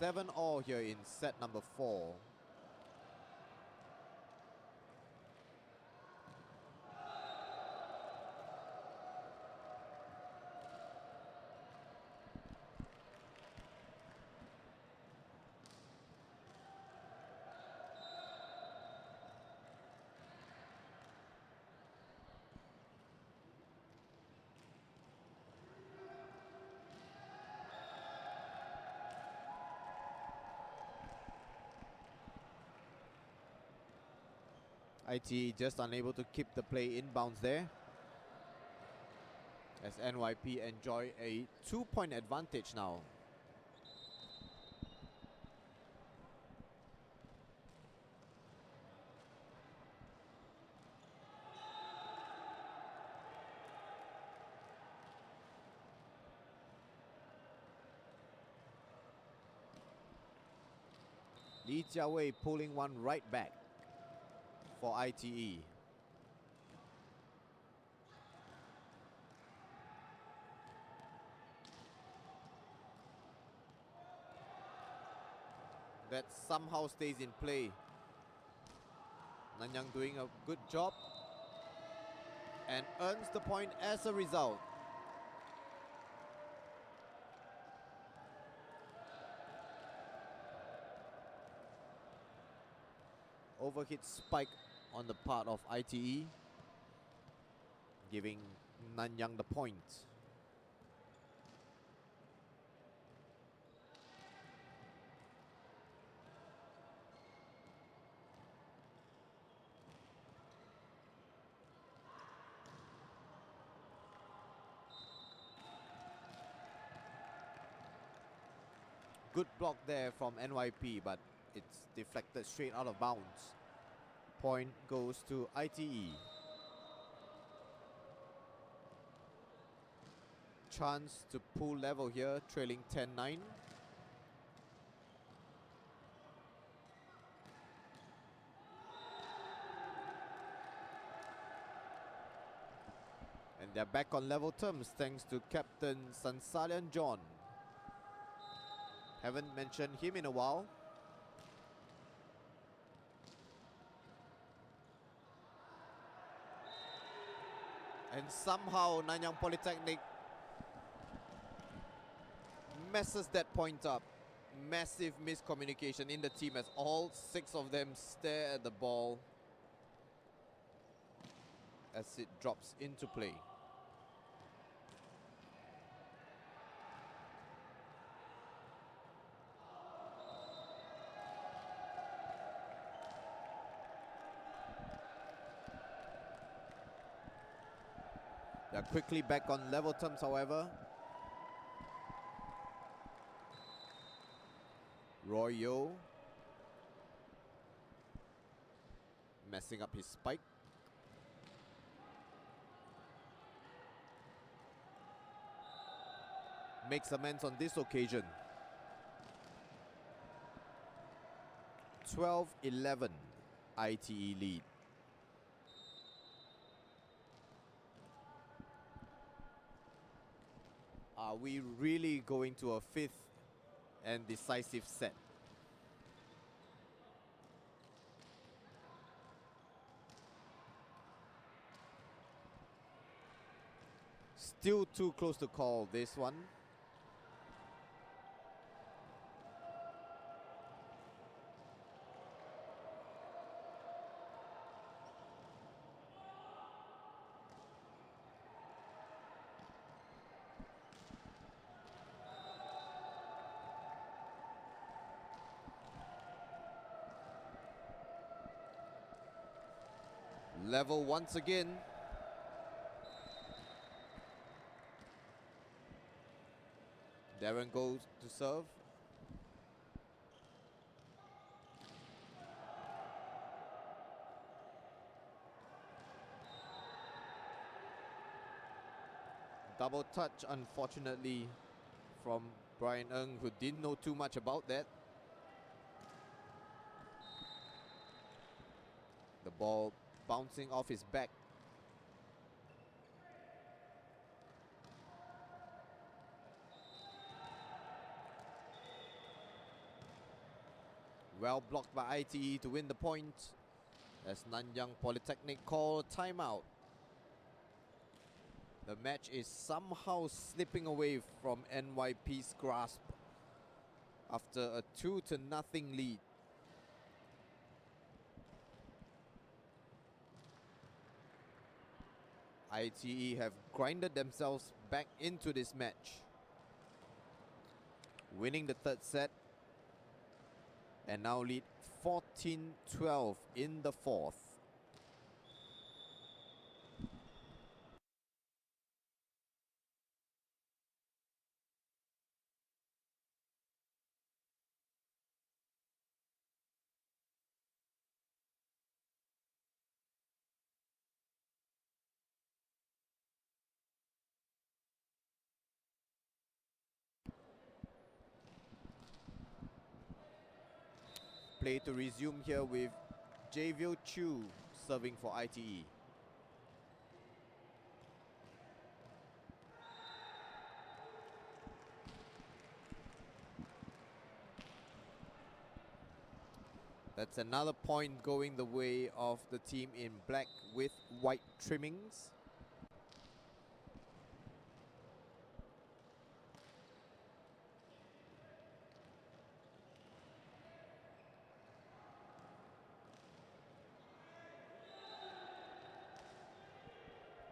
7-all here in set number 4. ITE just unable to keep the play inbounds there, as NYP enjoy a 2-point advantage now. Li Jiawei pulling one right back for ITE. That somehow stays in play. Nanyang doing a good job and earns the point as a result. Overhit spike on the part of ITE, giving Nanyang the point. Good block there from NYP, but it's deflected straight out of bounds. Point goes to ITE. Chance to pull level here, trailing 10-9. And they're back on level terms thanks to Captain Sansalian John. Haven't mentioned him in a while. And somehow Nanyang Polytechnic messes that point up. Massive miscommunication in the team as all 6 of them stare at the ball as it drops into play. They're quickly back on level terms, however. Roy Yo messing up his spike. Makes amends on this occasion. 12-11 ITE lead. Are we really going to a 5th and decisive set? Still too close to call this one. Level once again. Darren goes to serve. Double touch, unfortunately, from Brian Ng, who didn't know too much about that. The ball bouncing off his back. Well blocked by ITE to win the point, as Nanyang Polytechnic call timeout. The match is somehow slipping away from NYP's grasp after a 2-0 lead. ITE have grinded themselves back into this match, winning the third set and now lead 14-12 in the fourth. Play to resume here with Javier Chu serving for ITE. That's another point going the way of the team in black with white trimmings.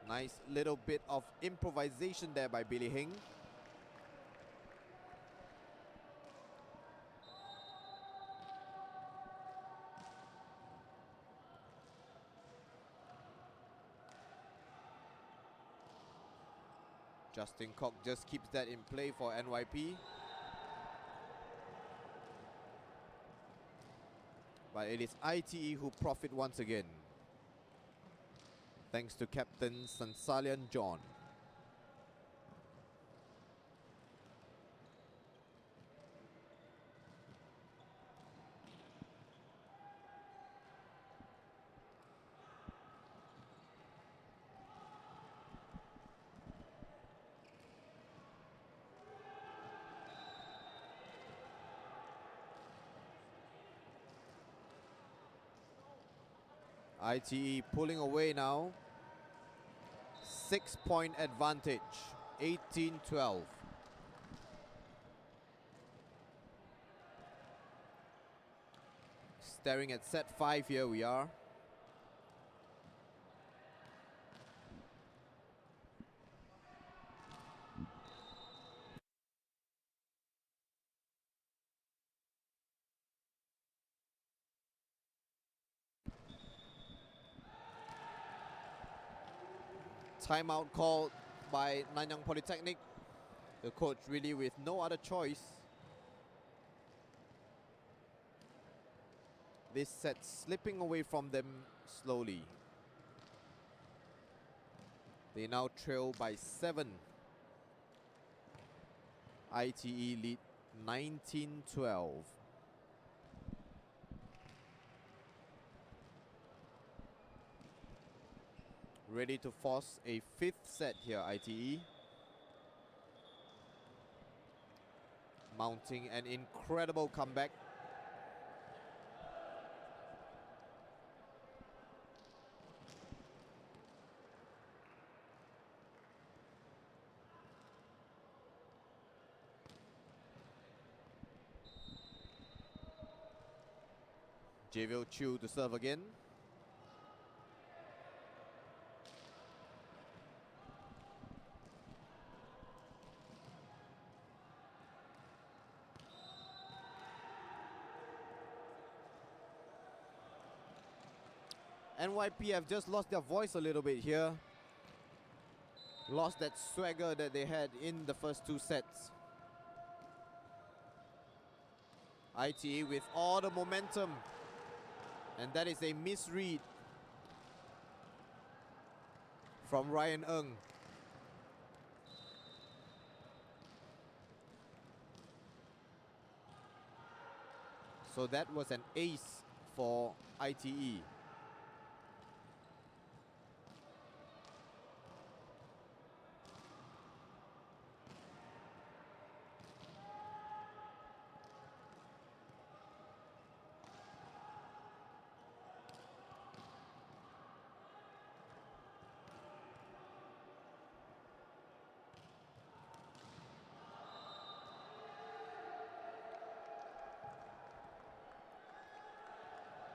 Nice little bit of improvisation there by Billy Hing. Justin Koch just keeps that in play for NYP. But it is ITE who profit once again, thanks to Captain Sansalian John. ITE pulling away now. 6-point advantage, 18-12. Staring at set 5 here we are. Timeout called by Nanyang Polytechnic. The coach really with no other choice. This set slipping away from them slowly. They now trail by 7. ITE lead 19-12. Ready to force a 5th set here, ITE. Mounting an incredible comeback. Javier Chu to serve again. NYP have just lost their voice a little bit here. Lost that swagger that they had in the first two sets. ITE with all the momentum. And that is a misread from Ryan Ng. So that was an ace for ITE.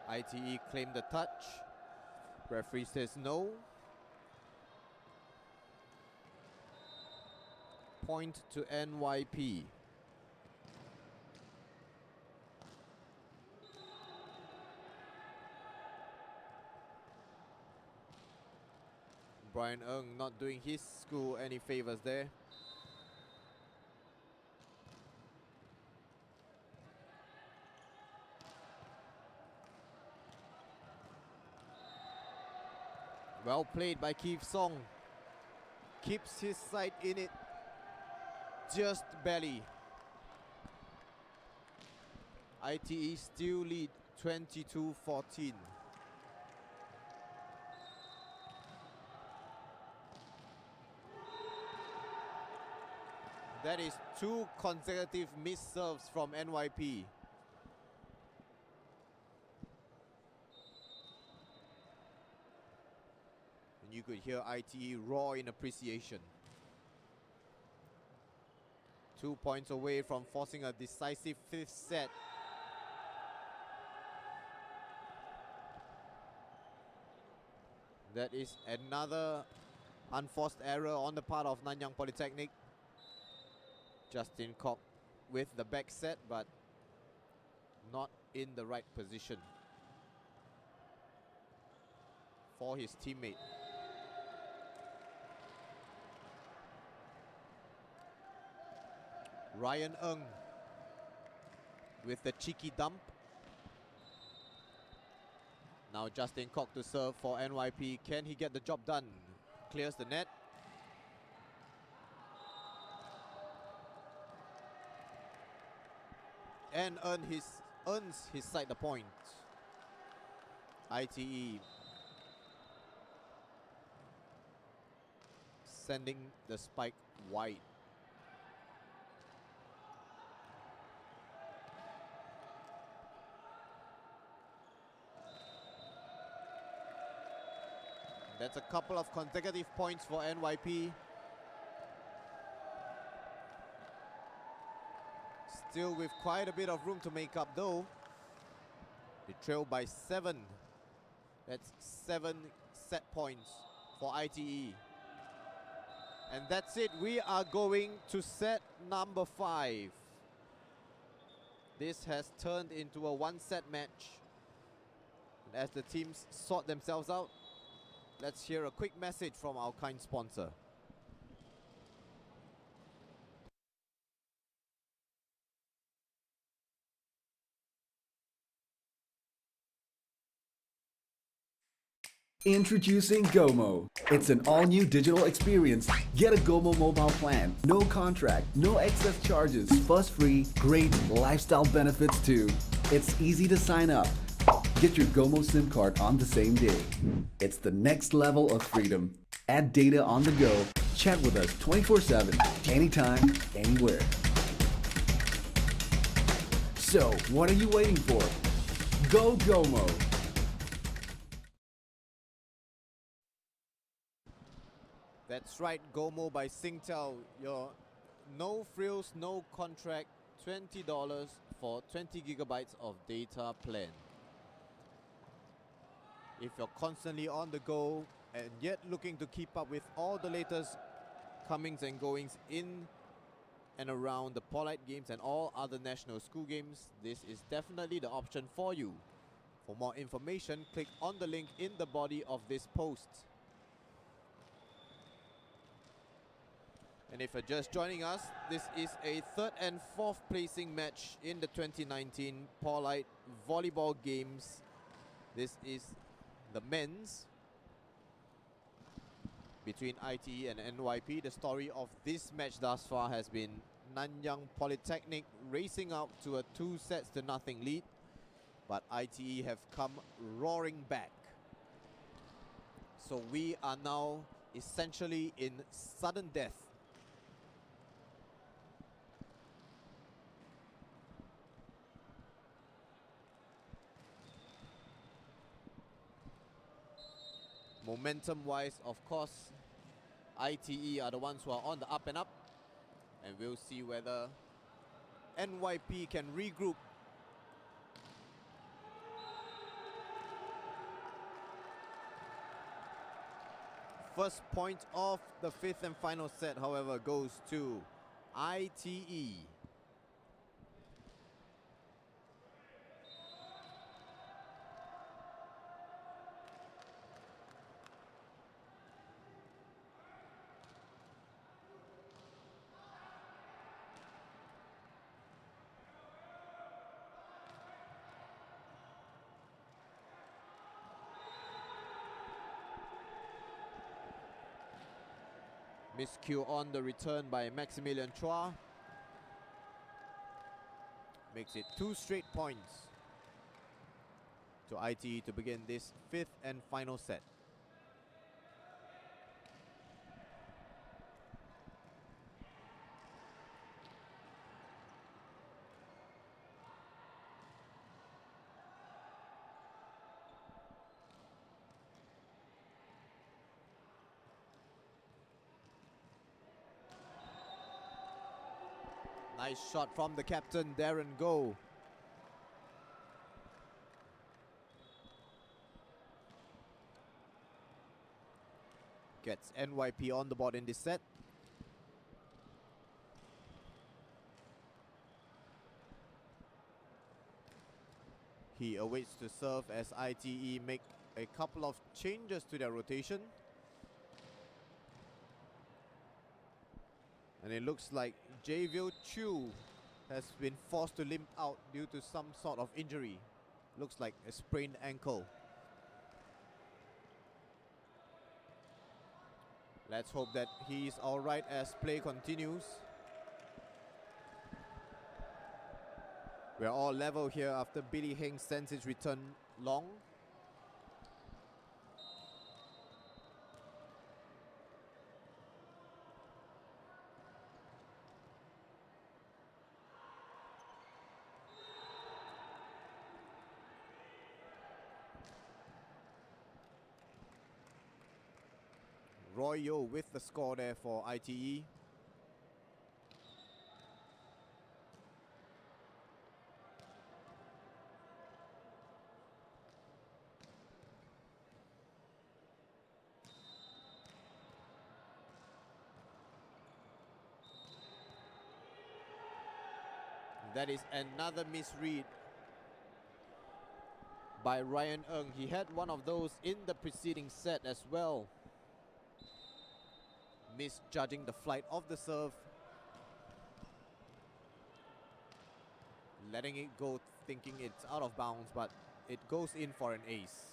ITE claimed the touch. Referee says no. Point to NYP. Brian Ng not doing his school any favors there. Well played by Keith Song. Keeps his side in it just barely. ITE still lead 22-14. That is 2 consecutive missed serves from NYP. You could hear ITE roar in appreciation. 2 points away from forcing a decisive 5th set. That is another unforced error on the part of Nanyang Polytechnic. Justin Koch with the back set, but not in the right position for his teammate. Ryan Ng with the cheeky dump. Now Justin Koch to serve for NYP. Can he get the job done? Clears the net. And earns his side the point. ITE sending the spike wide. That's a couple of consecutive points for NYP. Still with quite a bit of room to make up though. They trail by 7. That's 7 set points for ITE. And that's it. We are going to set number 5. This has turned into a 1-set match. And as the teams sort themselves out, let's hear a quick message from our kind sponsor. Introducing Gomo. It's an all-new digital experience. Get a Gomo mobile plan. No contract, no excess charges, fuss-free, great lifestyle benefits too. It's easy to sign up. Get your Gomo SIM card on the same day. It's the next level of freedom. Add data on the go. Chat with us 24/7, anytime, anywhere. So, what are you waiting for? Go Gomo! That's right, Gomo by Singtel. Your no frills, no contract, $20 for 20 gigabytes of data plan. If you're constantly on the go and yet looking to keep up with all the latest comings and goings in and around the POL-ITE Games and all other national school games, this is definitely the option for you. For more information, click on the link in the body of this post. And if you're just joining us, this is a third and fourth placing match in the 2019 POL-ITE Volleyball Games. This is the men's between ITE and NYP. The story of this match thus far has been Nanyang Polytechnic racing out to a 2-0 lead, but ITE have come roaring back. So we are now essentially in sudden death. Momentum-wise, of course, ITE are the ones who are on the up and up. And we'll see whether NYP can regroup. First point of the fifth and final set, however, goes to ITE. Miscue on the return by Maximilian Chua. Makes it 2 straight points to ITE to begin this fifth and final set. Nice shot from the captain, Darren Goh. Gets NYP on the board in this set. He awaits to serve as ITE make a couple of changes to their rotation. And it looks like Javier Chu has been forced to limp out due to some sort of injury. Looks like a sprained ankle. Let's hope that he's alright as play continues. We're all level here after Billy Heng sends his return long. Roy Yo with the score there for ITE. That is another misread by Ryan Ng. He had one of those in the preceding set as well. Misjudging the flight of the serve. Letting it go, thinking it's out of bounds, but it goes in for an ace.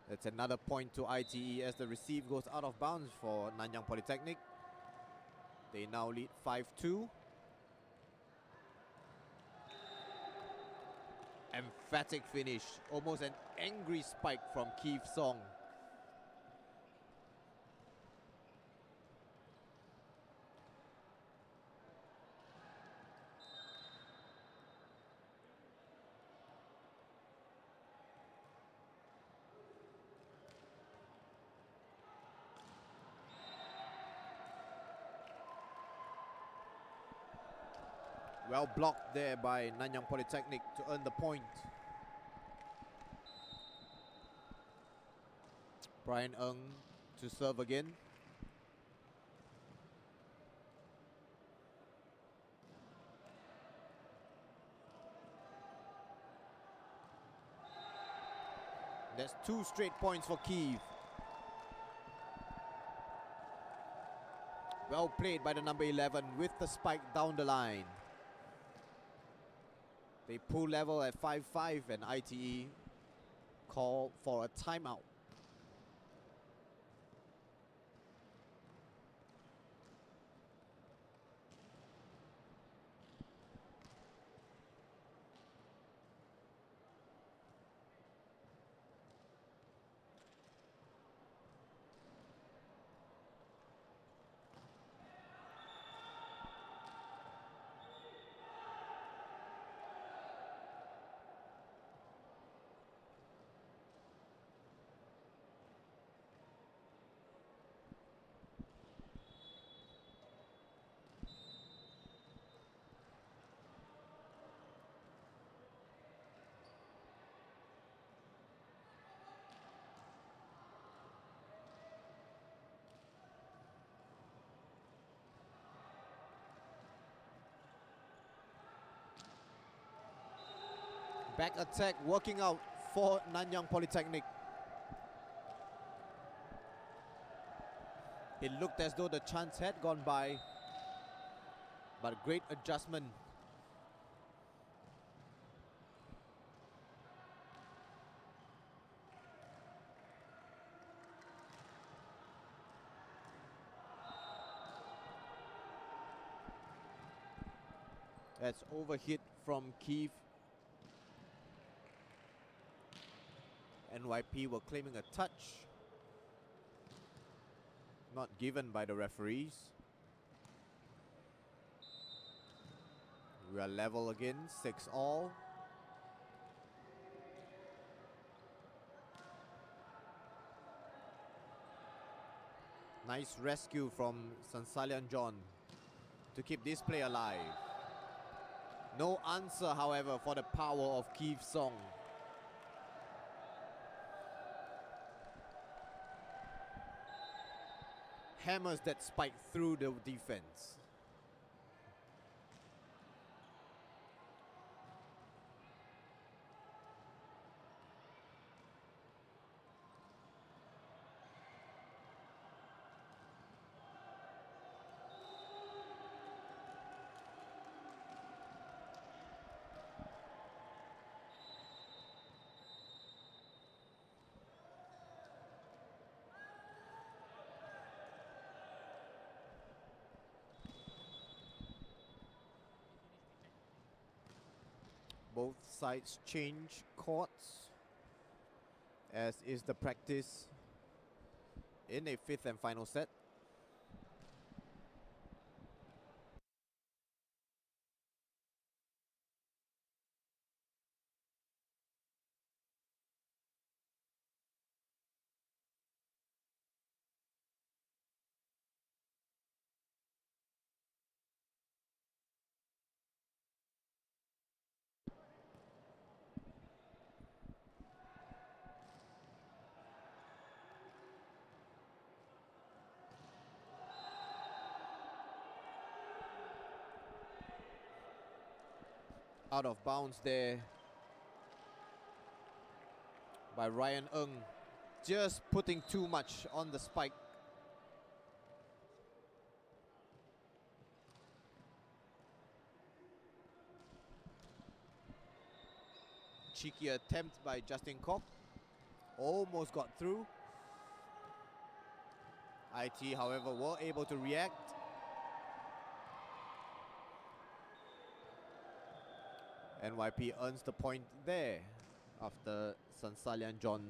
That's another point to ITE as the receive goes out of bounds for Nanyang Polytechnic. They now lead 5-2. Emphatic finish, almost an angry spike from Keith Song. Well blocked there by Nanyang Polytechnic to earn the point. Brian Ng to serve again. That's 2 straight points for Kiev. Well played by the number 11 with the spike down the line. They pull level at 5-5 and ITE call for a timeout. Back attack working out for Nanyang Polytechnic. It looked as though the chance had gone by, but great adjustment. That's overhit from Kiev. NYP were claiming a touch, not given by the referees. We are level again, 6-all. Nice rescue from Sansalian John to keep this play alive. No answer, however, for the power of Kiev Song. Hammers that spike through the defense. Both sides change courts, as is the practice in a 5th and final set. Out of bounds there by Ryan Ng, just putting too much on the spike. Cheeky attempt by Justin Koch, almost got through. IT, however, were able to react. NYP earns the point there after Sansalian John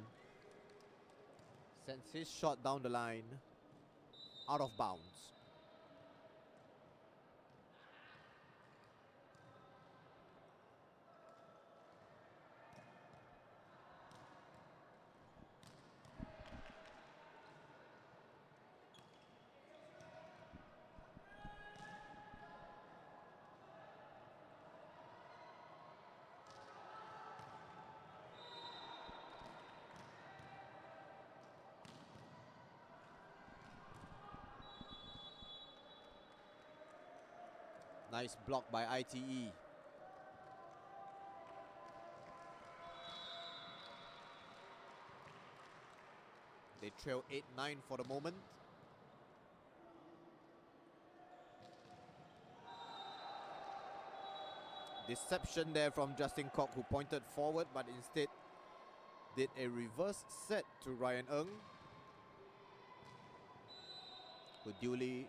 sends his shot down the line, out of bounds. Nice block by ITE. They trail 8-9 for the moment. Deception there from Justin Kok, who pointed forward but instead did a reverse set to Ryan Ng, who duly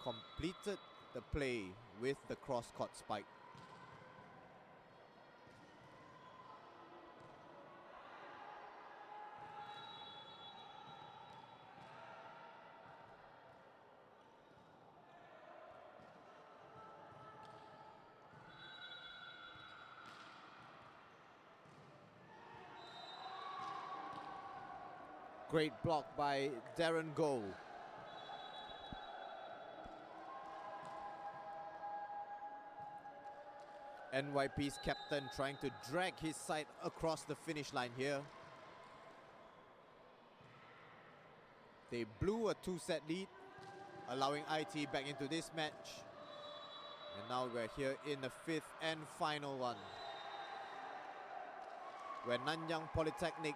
completed the play with the cross-court spike. Great block by Darren Goh. NYP's captain trying to drag his side across the finish line here. They blew a 2-set lead, allowing IT back into this match. And now we're here in the 5th and final one, where Nanyang Polytechnic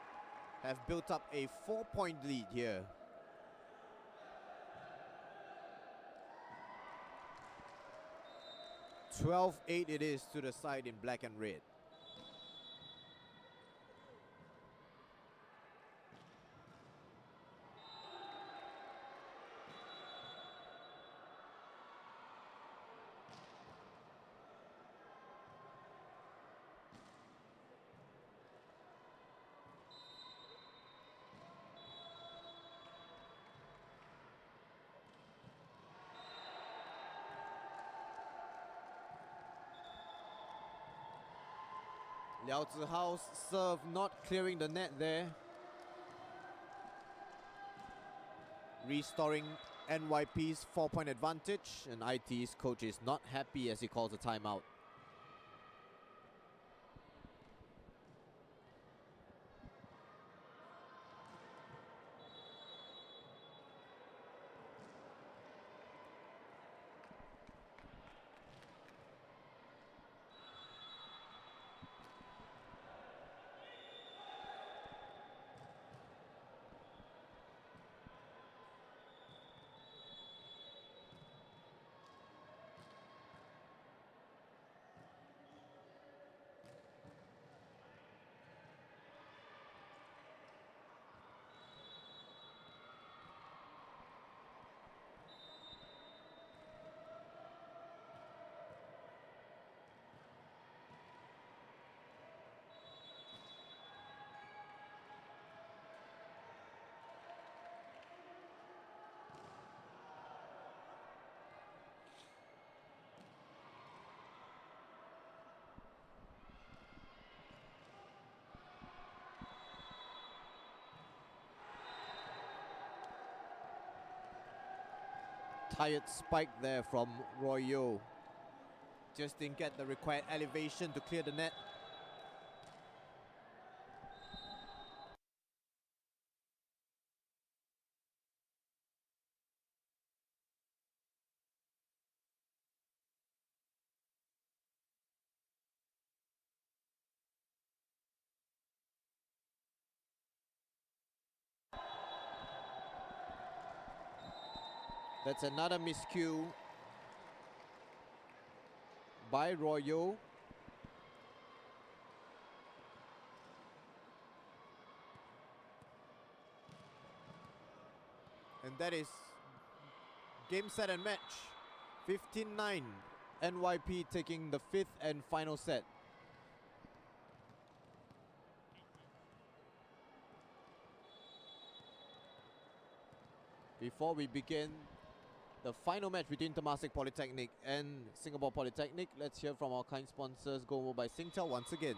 have built up a 4-point lead here. $12-8 it is to the side in black and red. Liao Zihao's serve not clearing the net there. Restoring NYP's 4-point advantage, and IT's coach is not happy as he calls a timeout. Tired spike there from Roy Yeo. Just didn't get the required elevation to clear the net. That's another miscue by Roy Yeo. And that is game, set and match. 15-9. NYP taking the 5th and final set. Before we begin the final match between Temasek Polytechnic and Singapore Polytechnic, let's hear from our kind sponsors, GoMo by Singtel once again.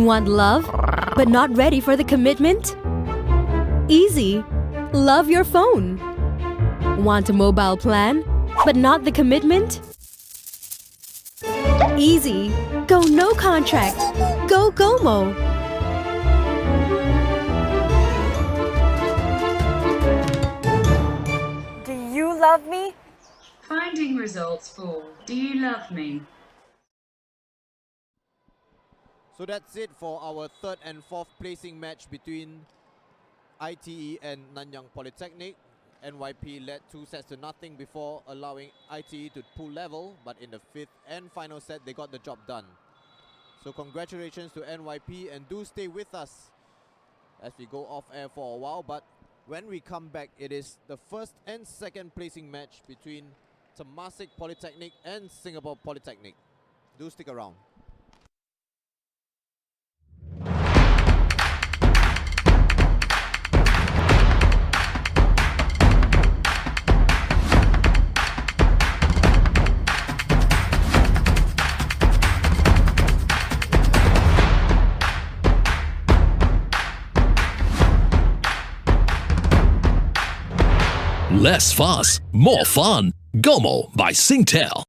Want love, but not ready for the commitment? Easy. Love your phone. Want a mobile plan, but not the commitment? Easy. Go no contract. Go GoMo. Loading results for Do You Love Me? So that's it for our third and fourth placing match between ITE and Nanyang Polytechnic. NYP led 2-0 before allowing ITE to pull level, but in the fifth and final set they got the job done. So congratulations to NYP, and do stay with us as we go off air for a while. But when we come back, it is the first and second placing match between Temasek Polytechnic and Singapore Polytechnic. Do stick around. Less fuss, more fun. Gomo by Singtel.